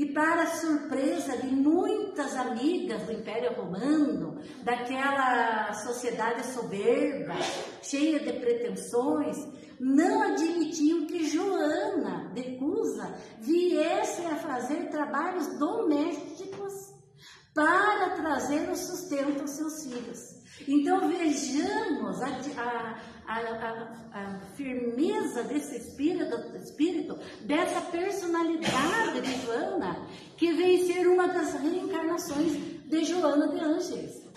E para surpresa de muitas amigas do Império Romano, daquela sociedade soberba, cheia de pretensões, não admitiam que Joana de Cusa viesse a fazer trabalhos domésticos para trazer o sustento aos seus filhos. Então vejamos a firmeza desse espírito, dessa personalidade de Joana, que vem ser uma das reencarnações de Joana de Ângeles.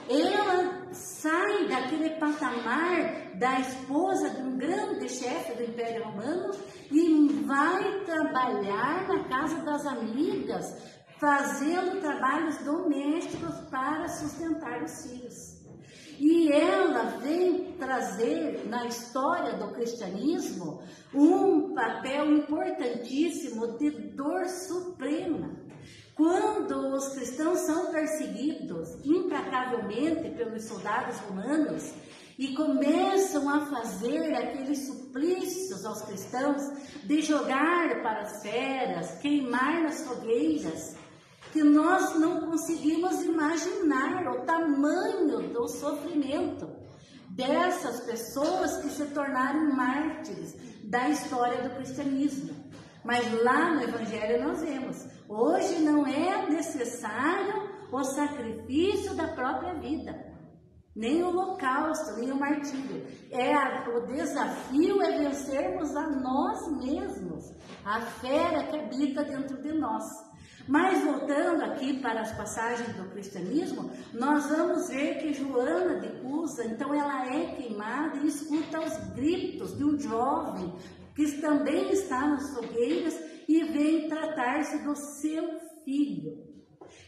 Ela sai daquele patamar da esposa de um grande chefe do Império Romano e vai trabalhar na casa das amigas, fazendo trabalhos domésticos para sustentar os filhos. E ela vem trazer na história do cristianismo um papel importantíssimo de dor suprema. Quando os cristãos são perseguidos implacavelmente pelos soldados romanos e começam a fazer aqueles suplícios aos cristãos de jogar para as feras, queimar nas fogueiras, que nós não conseguimos imaginar o tamanho do sofrimento dessas pessoas que se tornaram mártires da história do cristianismo. Mas lá no Evangelho nós vemos, hoje não é necessário o sacrifício da própria vida, nem o holocausto, nem o martírio. O desafio é vencermos a nós mesmos, a fera que habita dentro de nós. Mas voltando aqui para as passagens do cristianismo, nós vamos ver que Joana de Cusa, então ela é queimada e escuta os gritos de um jovem que também está nas fogueiras e vem tratar-se do seu filho.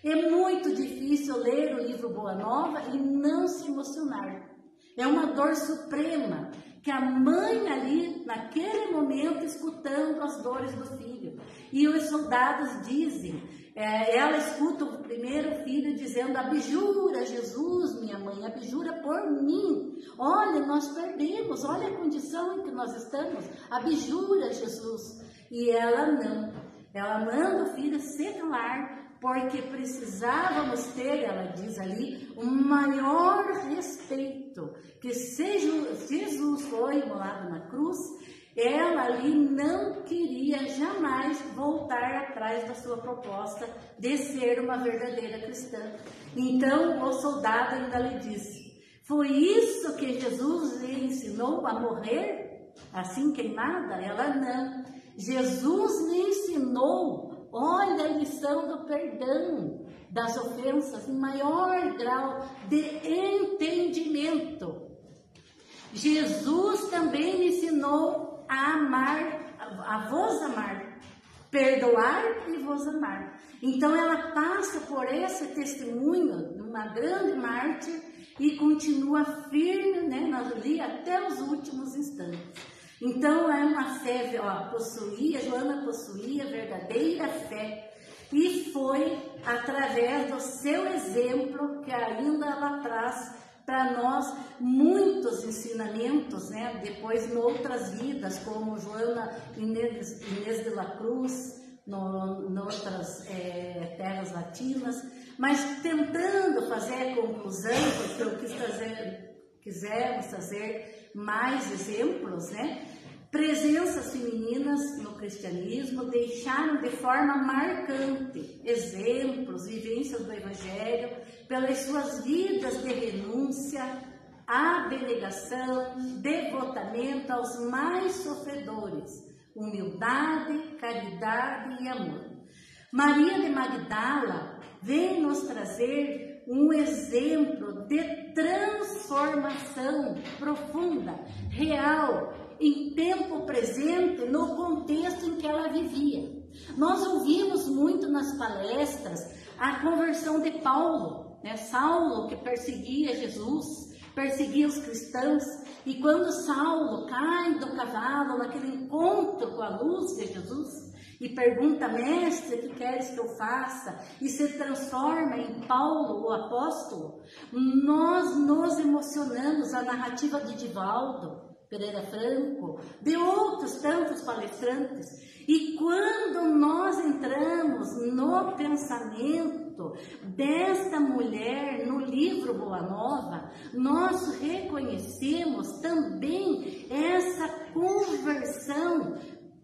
É muito difícil ler o livro Boa Nova e não se emocionar. É uma dor suprema que a mãe ali, naquele momento, escutando as dores do filho. E os soldados dizem, ela escuta o primeiro filho dizendo: abjura Jesus, minha mãe, abjura por mim. Olha, nós perdemos, olha a condição em que nós estamos, abjura Jesus. E ela não, ela manda o filho se calar, porque precisávamos ter, ela diz ali, um maior respeito, que se Jesus foi imolado na cruz, ela ali não queria jamais voltar atrás da sua proposta de ser uma verdadeira cristã. Então o soldado ainda lhe disse: foi isso que Jesus lhe ensinou a morrer assim queimada? Ela não. Jesus lhe ensinou, olha a lição do perdão das ofensas em maior grau de entendimento. Jesus também me ensinou a amar, a vos amar, perdoar e vos amar. Então ela passa por esse testemunho de uma grande mártir e continua firme, né, ali até os últimos instantes. Então é uma fé, Joana possuía verdadeira fé, e foi através do seu exemplo que ainda ela traz para nós muitos ensinamentos, né? Depois, em outras vidas, como Joana Inês de la Cruz, em outras terras latinas, mas tentando fazer a conclusão, porque eu quisemos trazer mais exemplos, né? Presenças femininas no cristianismo deixaram de forma marcante exemplos, vivências do Evangelho, pelas suas vidas de renúncia, abnegação, devotamento aos mais sofredores, humildade, caridade e amor. Maria de Magdala vem nos trazer um exemplo de transformação profunda, real, em tempo presente, no contexto em que ela vivia. Nós ouvimos muito nas palestras a conversão de Paulo, né? Saulo, que perseguia Jesus, perseguia os cristãos, e quando Saulo cai do cavalo naquele encontro com a luz de Jesus e pergunta: mestre, o que queres que eu faça? E se transforma em Paulo, o apóstolo, nós nos emocionamos. A narrativa de Divaldo, Pereira Franco, de outros tantos palestrantes. E quando nós entramos no pensamento desta mulher no livro Boa Nova, nós reconhecemos também essa conversão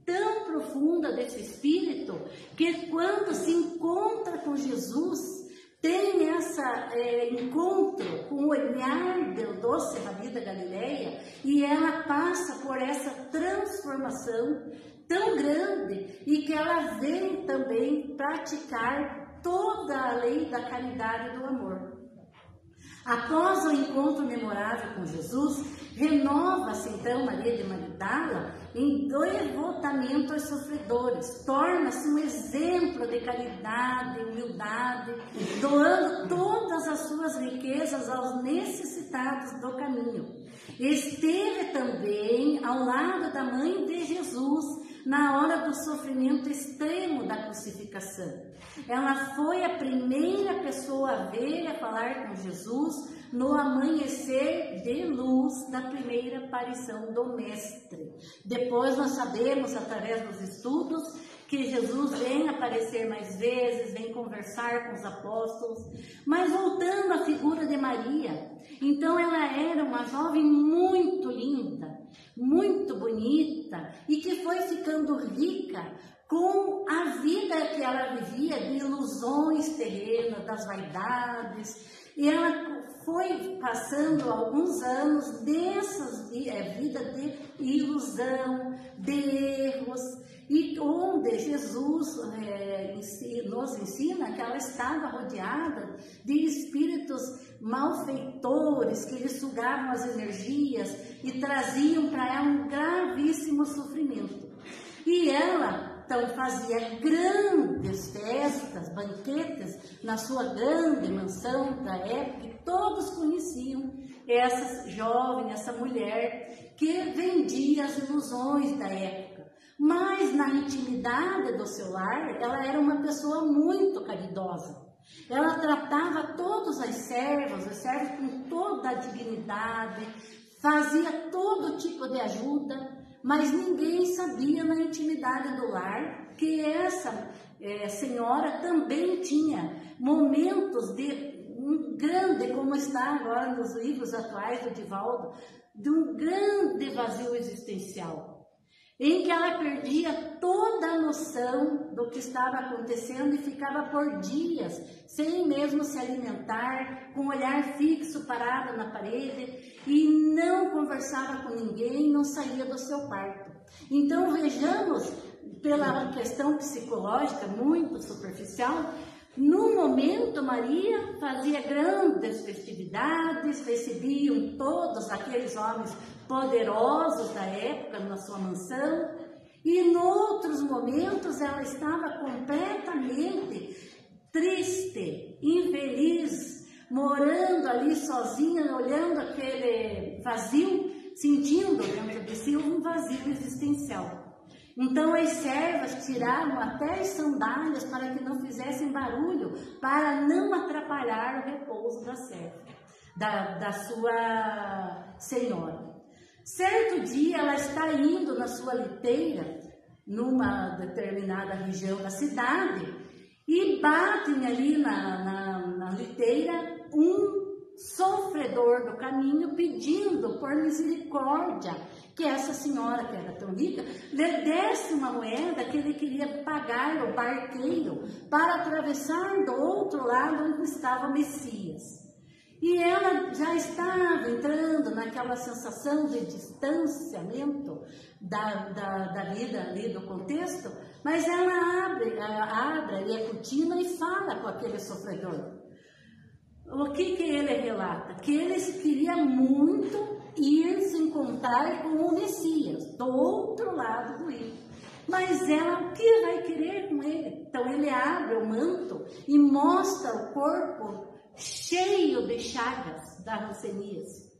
tão profunda desse espírito, que quando se encontra com Jesus, tem esse encontro com o olhar do doce Rabi da Galileia, e ela passa por essa transformação tão grande, e que ela vem também praticar toda a lei da caridade e do amor. Após o encontro memorável com Jesus, renova-se então Maria de Magdala em devotamento aos sofredores, torna-se um exemplo de caridade, humildade, doando todas as suas riquezas aos necessitados do caminho. Esteve também ao lado da mãe de Jesus na hora do sofrimento extremo da crucificação. Ela foi a primeira pessoa a ver e a falar com Jesus no amanhecer de luz da primeira aparição do Mestre. Depois nós sabemos, através dos estudos, que Jesus vem aparecer mais vezes, vem conversar com os apóstolos. Mas voltando à figura de Maria, então ela era uma jovem muito linda, muito bonita, e que foi ficando rica com a vida que ela vivia de ilusões terrenas, das vaidades. E ela foi passando alguns anos dessas vida de ilusão, de erros, e onde Jesus nos ensina que ela estava rodeada de espíritos malfeitores que lhe sugavam as energias e traziam para ela um gravíssimo sofrimento. E ela então fazia grandes festas, banquetes na sua grande mansão da época, e todos conheciam essa jovem, essa mulher que vendia as ilusões da época. Mas na intimidade do seu lar, ela era uma pessoa muito caridosa. Ela tratava todos os servos com toda a dignidade, fazia todo tipo de ajuda, mas ninguém sabia na intimidade do lar que essa senhora também tinha momentos de um grande, como está agora nos livros atuais do Divaldo, de um grande vazio existencial, em que ela perdia toda a noção do que estava acontecendo e ficava por dias sem mesmo se alimentar, com o olhar fixo parado na parede, e não conversava com ninguém, não saía do seu quarto. Então vejamos, pela questão psicológica muito superficial, no momento Maria fazia grandes festividades, recebiam todos aqueles homens poderosos da época na sua mansão, e em outros momentos ela estava completamente triste, infeliz, morando ali sozinha, olhando aquele vazio, sentindo dentro de si um vazio existencial. Então as servas tiraram até as sandálias para que não fizessem barulho, para não atrapalhar o repouso da serva, da sua senhora. Certo dia ela está indo na sua liteira, numa determinada região da cidade, e batem ali na liteira um sofredor do caminho pedindo por misericórdia que essa senhora, que era tão rica, lhe desse uma moeda que ele queria pagar ao barqueiro para atravessar do outro lado onde estava o Messias. E ela já estava entrando naquela sensação de distanciamento da vida ali, do contexto, mas ela abre ali a cortina e fala com aquele sofredor. O que ele relata? Que ele queria muito ir se encontrar com o Messias, do outro lado do rio. Mas ela, o que vai querer com ele? Então ele abre o manto e mostra o corpo cheio de chagas da ranceníase,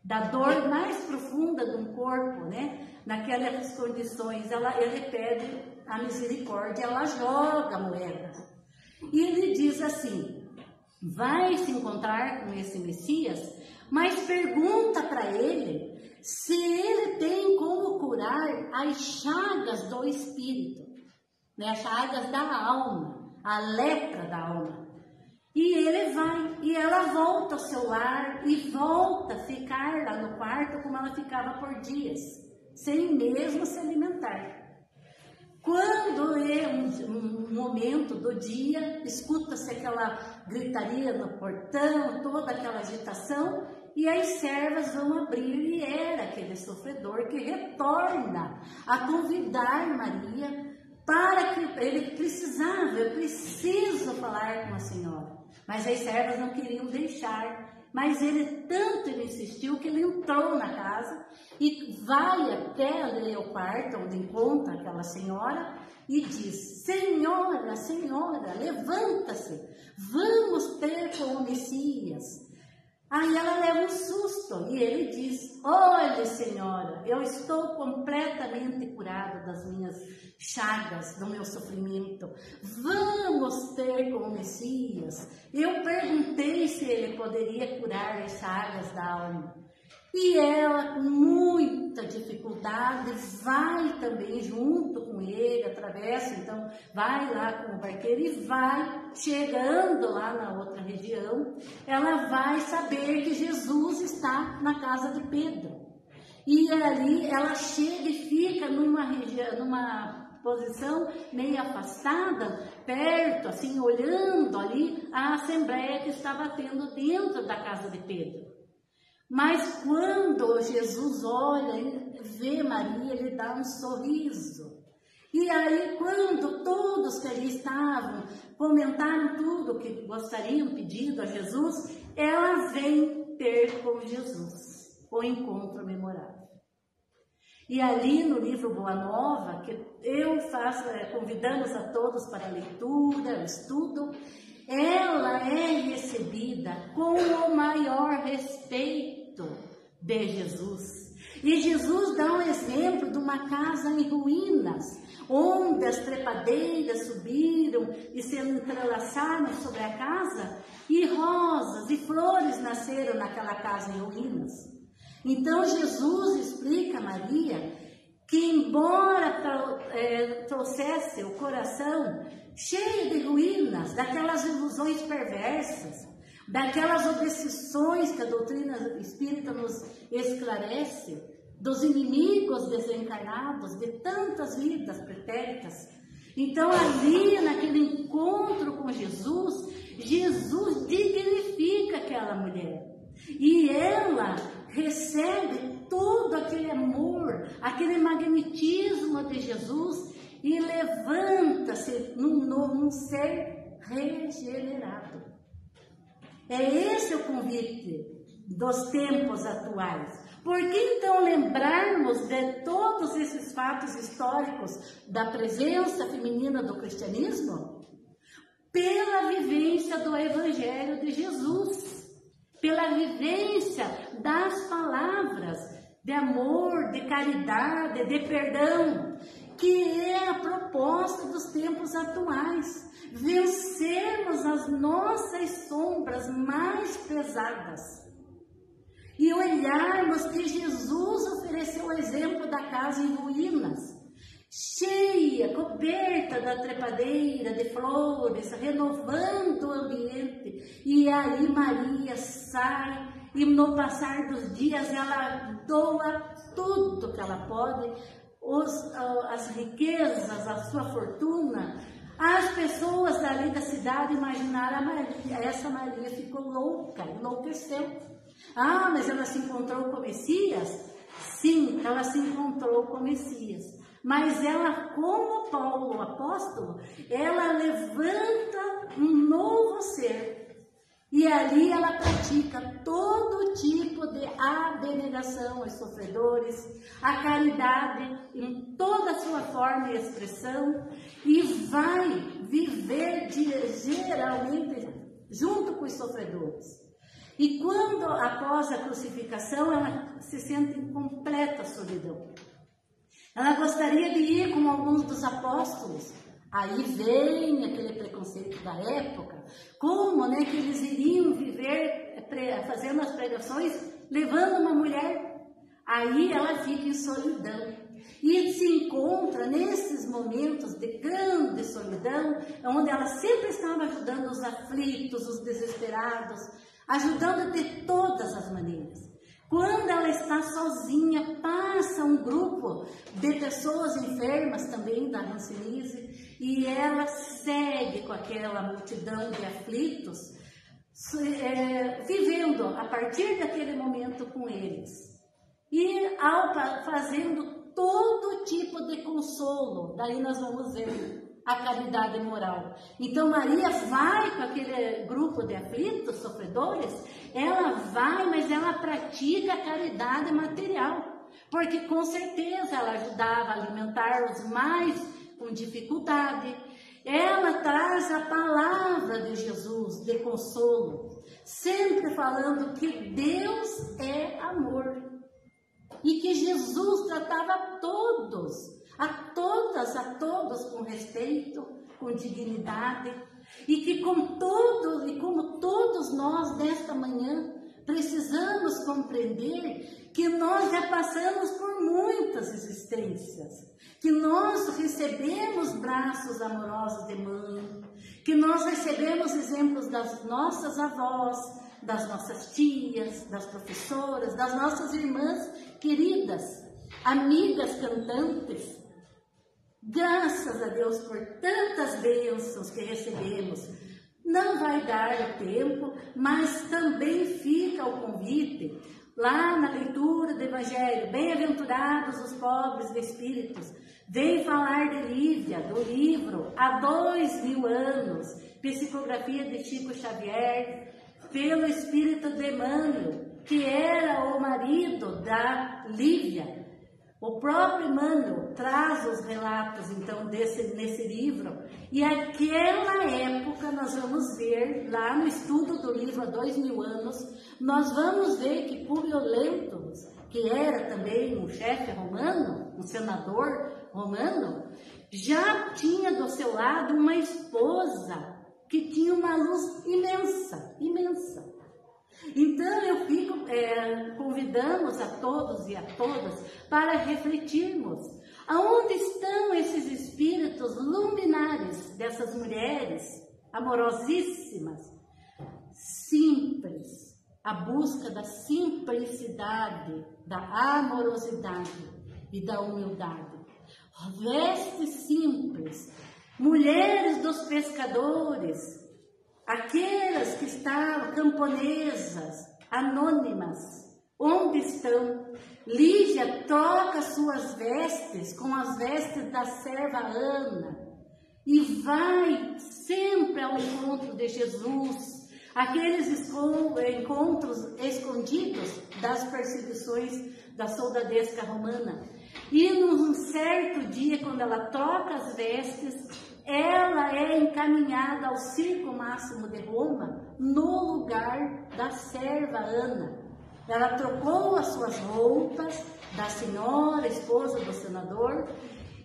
da dor mais profunda de um corpo, né? Naquelas condições, ele pede a misericórdia, ela joga a moeda. E ele diz assim: vai se encontrar com esse Messias, mas pergunta para ele se ele tem como curar as chagas do espírito, né? As chagas da alma, a lepra da alma. E ele vai, e ela volta ao seu lar e volta a ficar lá no quarto como ela ficava por dias, sem mesmo se alimentar. Quando é um momento do dia, escuta-se aquela gritaria no portão, toda aquela agitação, e as servas vão abrir, e era aquele sofredor que retorna a convidar Maria para que ele precisava, eu preciso falar com a senhora. Mas as servas não queriam deixar, mas ele tanto insistiu que ele entrou na casa e vai até ali ao quarto onde encontra aquela senhora e diz: Senhora, senhora, levanta-se, vamos ter com o Messias. Aí ela leva um susto e ele diz: olha, senhora, eu estou completamente curada das minhas chagas, do meu sofrimento. Vamos ter com o Messias. Eu perguntei se ele poderia curar as chagas da alma. E ela, com muita dificuldade, vai também junto com ele, atravessa, então vai lá com o barqueiro e vai, chegando lá na outra região, ela vai saber que Jesus está na casa de Pedro. E ali ela chega e fica numa posição meio afastada, perto, assim, olhando ali a assembleia que estava tendo dentro da casa de Pedro. Mas quando Jesus olha e vê Maria, ele dá um sorriso. E aí, quando todos que ali estavam comentaram tudo o que gostariam, pedido a Jesus, ela vem ter com Jesus o encontro memorável. E ali no livro Boa Nova, que eu faço, convidamos a todos para a leitura, o estudo, ela é recebida com o maior respeito de Jesus. E Jesus dá um exemplo de uma casa em ruínas, onde as trepadeiras subiram e se entrelaçaram sobre a casa, e rosas e flores nasceram naquela casa em ruínas. Então Jesus explica a Maria que, embora trouxesse o coração cheio de ruínas, daquelas ilusões perversas, daquelas obsessões que a doutrina espírita nos esclarece, dos inimigos desencarnados, de tantas vidas pretéritas. Então, ali, naquele encontro com Jesus, Jesus dignifica aquela mulher. E ela recebe todo aquele amor, aquele magnetismo de Jesus e levanta-se num ser regenerado. É esse o convite dos tempos atuais. Por que então lembrarmos de todos esses fatos históricos da presença feminina do cristianismo? Pela vivência do Evangelho de Jesus, pela vivência das palavras de amor, de caridade, de perdão, que é a proposta dos tempos atuais. Vencermos as nossas sombras mais pesadas e olharmos que Jesus ofereceu o exemplo da casa em ruínas, cheia, coberta da trepadeira de flores, renovando o ambiente. E aí Maria sai e no passar dos dias ela doa tudo que ela pode, as riquezas, a sua fortuna. As pessoas dali da cidade imaginaram a Maria, essa Maria ficou louca, enlouqueceu. Ah, mas ela se encontrou com o Messias? Sim, ela se encontrou com o Messias. Mas ela, como Paulo, o apóstolo, ela levanta um novo ser. E ali ela pratica todo tipo de abnegação aos sofredores, a caridade em toda a sua forma e expressão, e vai viver geralmente junto com os sofredores. E quando, após a crucificação, ela se sente em completa solidão. Ela gostaria de ir com alguns dos apóstolos. Aí vem aquele preconceito da época, como que eles iriam viver fazendo as pregações, levando uma mulher. aí ela fica em solidão. E se encontra nesses momentos de grande solidão, onde ela sempre estava ajudando os aflitos, os desesperados, ajudando de todas as maneiras. Quando ela está sozinha, passa um grupo de pessoas enfermas também da hanseníase, e ela segue com aquela multidão de aflitos, vivendo a partir daquele momento com eles. E fazendo todo tipo de consolo, daí nós vamos ver a caridade moral. Então Maria vai com aquele grupo de aflitos, sofredores, ela vai, mas ela pratica a caridade material, porque com certeza ela ajudava a alimentar os mais com dificuldade. Ela traz a palavra de Jesus, de consolo, sempre falando que Deus é amor. E que Jesus tratava a todos com respeito, com dignidade, e que como todos nós nesta manhã precisamos compreender que nós já passamos por muitas existências, que nós recebemos braços amorosos de mãe, que nós recebemos exemplos das nossas avós, das nossas tias, das professoras, das nossas irmãs queridas, amigas cantantes. Graças a Deus por tantas bênçãos que recebemos. Não vai dar o tempo, mas também fica o convite, lá na leitura do Evangelho, bem-aventurados os pobres de espíritos, vem falar de Lívia, do livro Há 2000 anos, psicografia de Chico Xavier, pelo espírito de Emmanuel, que era o marido da Lívia. O próprio Emmanuel traz os relatos, então, nesse livro. E aquela época, nós vamos ver, lá no estudo do livro Há 2000 anos, nós vamos ver que Públio Lentulus, que era também um chefe romano, um senador romano, já tinha do seu lado uma esposa que tinha uma luz imensa, imensa. Então eu fico convidamos a todos e a todas para refletirmos aonde estão esses espíritos luminares dessas mulheres amorosíssimas, simples, a busca da simplicidade, da amorosidade e da humildade. Vestes simples, mulheres dos pescadores, aquelas que estavam camponesas, anônimas, onde estão? Lígia troca suas vestes com as vestes da serva Ana e vai sempre ao encontro de Jesus, aqueles encontros escondidos das perseguições da soldadesca romana. E num certo dia, quando ela troca as vestes, ela é encaminhada ao Circo Máximo de Roma, no lugar da serva Ana. Ela trocou as suas roupas da senhora, esposa do senador,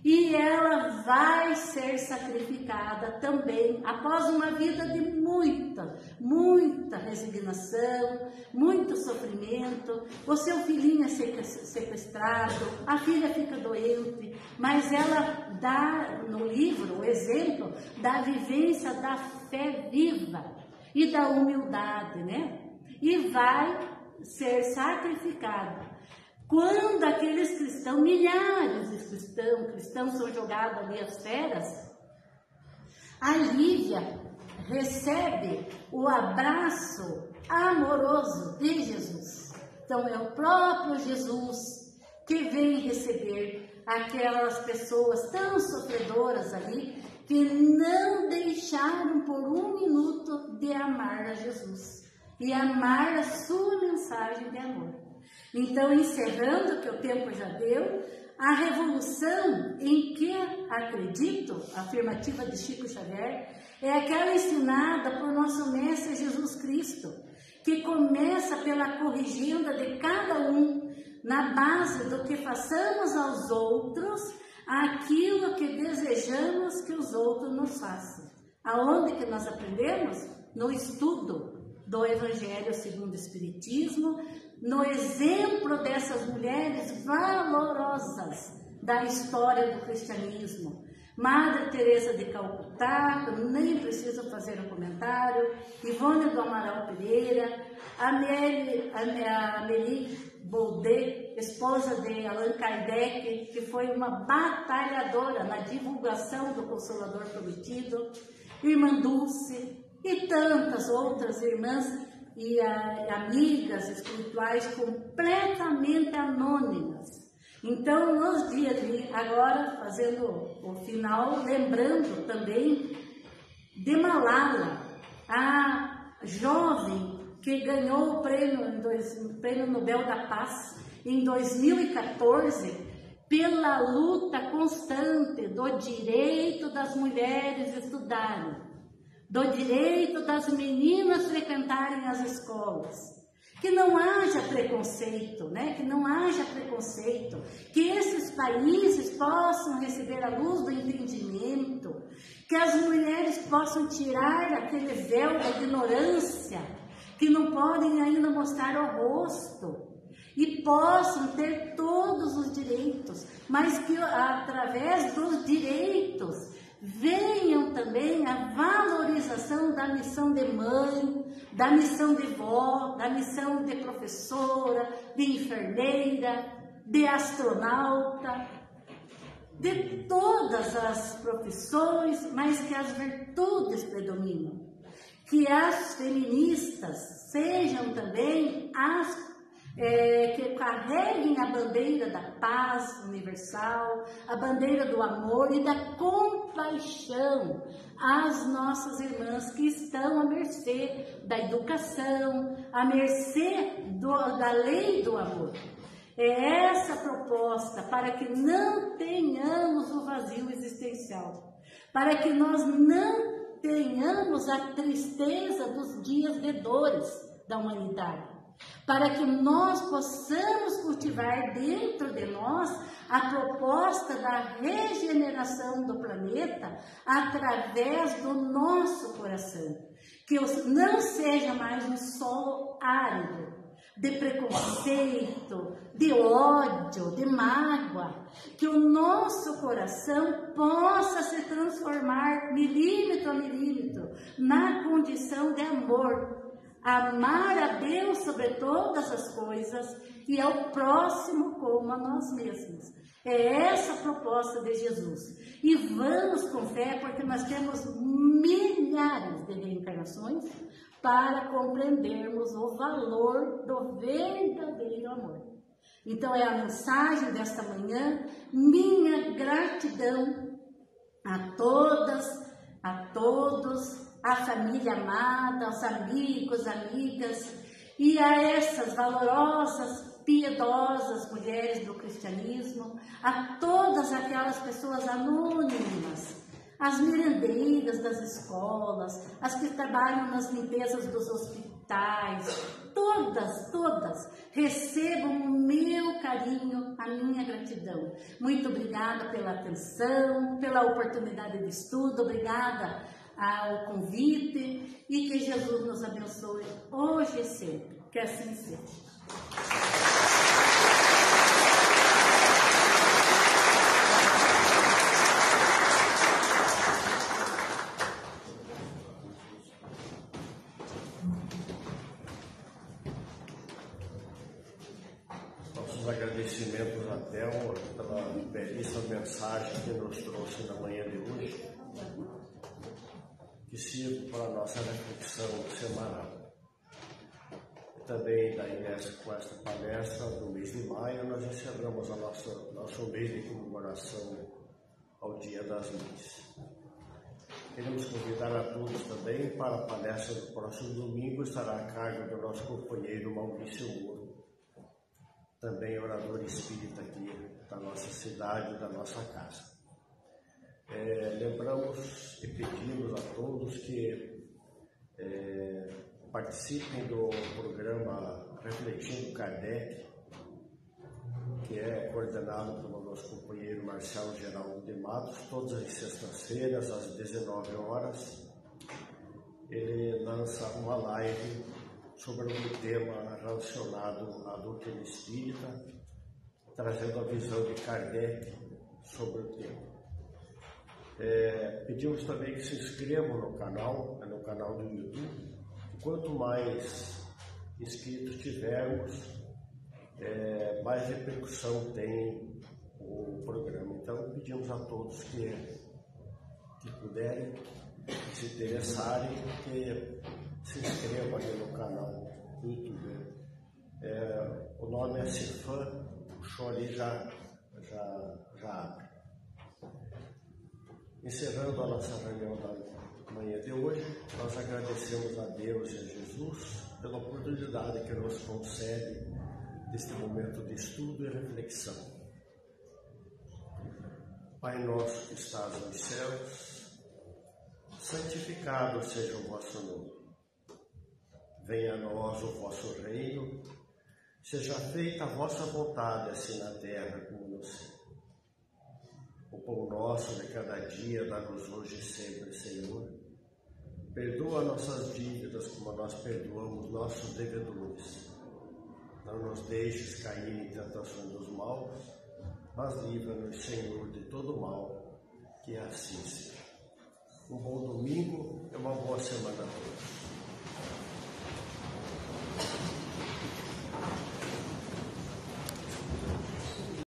e ela vai ser sacrificada também, após uma vida de muita resignação, muito sofrimento. O seu filhinho é sequestrado, a filha fica doente, mas ela dá no livro o exemplo da vivência da fé viva e da humildade, né? E vai ser sacrificada. Quando aqueles cristãos, milhares de cristãos são jogados ali às feras, a Lívia recebe o abraço amoroso de Jesus. Então é o próprio Jesus que vem receber aquelas pessoas tão sofredoras ali, que não deixaram por um minuto de amar a Jesus e amar a sua mensagem de amor. Então, encerrando, que o tempo já deu, a revolução em que acredito, a afirmativa de Chico Xavier, é aquela ensinada por nosso Mestre Jesus Cristo, que começa pela corrigenda de cada um, na base do que façamos aos outros, aquilo que desejamos que os outros nos façam. Aonde que nós aprendemos? No estudo do Evangelho segundo o Espiritismo, no exemplo dessas mulheres valorosas da história do cristianismo. Madre Teresa de Calcutá, eu nem preciso fazer um comentário, Ivone do Amaral Pereira, Amélie Baudet, esposa de Allan Kardec, que foi uma batalhadora na divulgação do Consolador Prometido, Irmã Dulce e tantas outras irmãs e amigas espirituais completamente anônimas. Então, nos dias de agora, fazendo o final, lembrando também de Malala, a jovem que ganhou o prêmio Nobel da Paz em 2014, pela luta constante do direito das mulheres estudarem, do direito das meninas frequentarem as escolas. Que não haja preconceito, né? Que não haja preconceito, que esses países possam receber a luz do entendimento, que as mulheres possam tirar aquele véu da ignorância, que não podem ainda mostrar o rosto, e possam ter todos os direitos, mas que através dos direitos venham também a valorização da missão de mãe, da missão de vó, da missão de professora, de enfermeira, de astronauta, de todas as profissões, mas que as virtudes predominam. Que as feministas sejam também as que carreguem a bandeira da paz universal, a bandeira do amor e da compaixão às nossas irmãs que estão à mercê da educação, à mercê da lei do amor. É essa proposta para que não tenhamos o vazio existencial, para que nós não tenhamos a tristeza dos dias de dores da humanidade, para que nós possamos cultivar dentro de nós a proposta da regeneração do planeta através do nosso coração, que não seja mais um solo árido de preconceito, de ódio, de mágoa, que o nosso coração possa se transformar milímetro a milímetro na condição de amor. Amar a Deus sobre todas as coisas e ao próximo como a nós mesmos. É essa a proposta de Jesus. E vamos com fé, porque nós temos milhares de reencarnações para compreendermos o valor do verdadeiro amor. Então é a mensagem desta manhã, minha gratidão a todas, a todos, a família amada, aos amigos, amigas e a essas valorosas, piedosas mulheres do cristianismo, a todas aquelas pessoas anônimas, as merendeiras das escolas, as que trabalham nas limpezas dos hospitais, todas recebam o meu carinho, a minha gratidão. Muito obrigada pela atenção, pela oportunidade de estudo, obrigada ao convite e que Jesus nos abençoe hoje e sempre. Que assim seja. Nossos agradecimentos a Thelma pela belíssima mensagem que nos trouxe na manhã de hoje, que sirva para a nossa reflexão semanal. Também da Inés, com esta palestra do mês de maio, nós encerramos nosso mês de comemoração ao Dia das Mães. Queremos convidar a todos também para a palestra do próximo domingo, estará a cargo do nosso companheiro Maurício Moro, também orador espírita aqui da nossa cidade, da nossa casa. Lembramos e pedimos a todos que participem do programa Refletindo Kardec, que é coordenado pelo nosso companheiro Marcelo Geraldo de Matos, todas as sextas-feiras, às 19 horas. Ele lança uma live sobre um tema relacionado à doutrina espírita, trazendo a visão de Kardec sobre o tema. Pedimos também que se inscrevam no canal do YouTube. Quanto mais inscritos tivermos, mais repercussão tem o programa. Então, pedimos a todos que puderem, se interessarem, que se inscrevam ali no canal do YouTube. O nome é Cifã, puxou ali, já abre. Encerrando a nossa reunião da manhã de hoje, nós agradecemos a Deus e a Jesus pela oportunidade que nos concede neste momento de estudo e reflexão. Pai nosso que estás nos céus, santificado seja o vosso nome. Venha a nós o vosso reino, seja feita a vossa vontade, assim na terra como no céu. O pão nosso de cada dia dá-nos hoje e sempre, Senhor. Perdoa nossas dívidas como nós perdoamos nossos devedores. Não nos deixes cair em tentações dos maus, mas livra-nos, Senhor, de todo mal, que assim seja. Um bom domingo e uma boa semana a todos.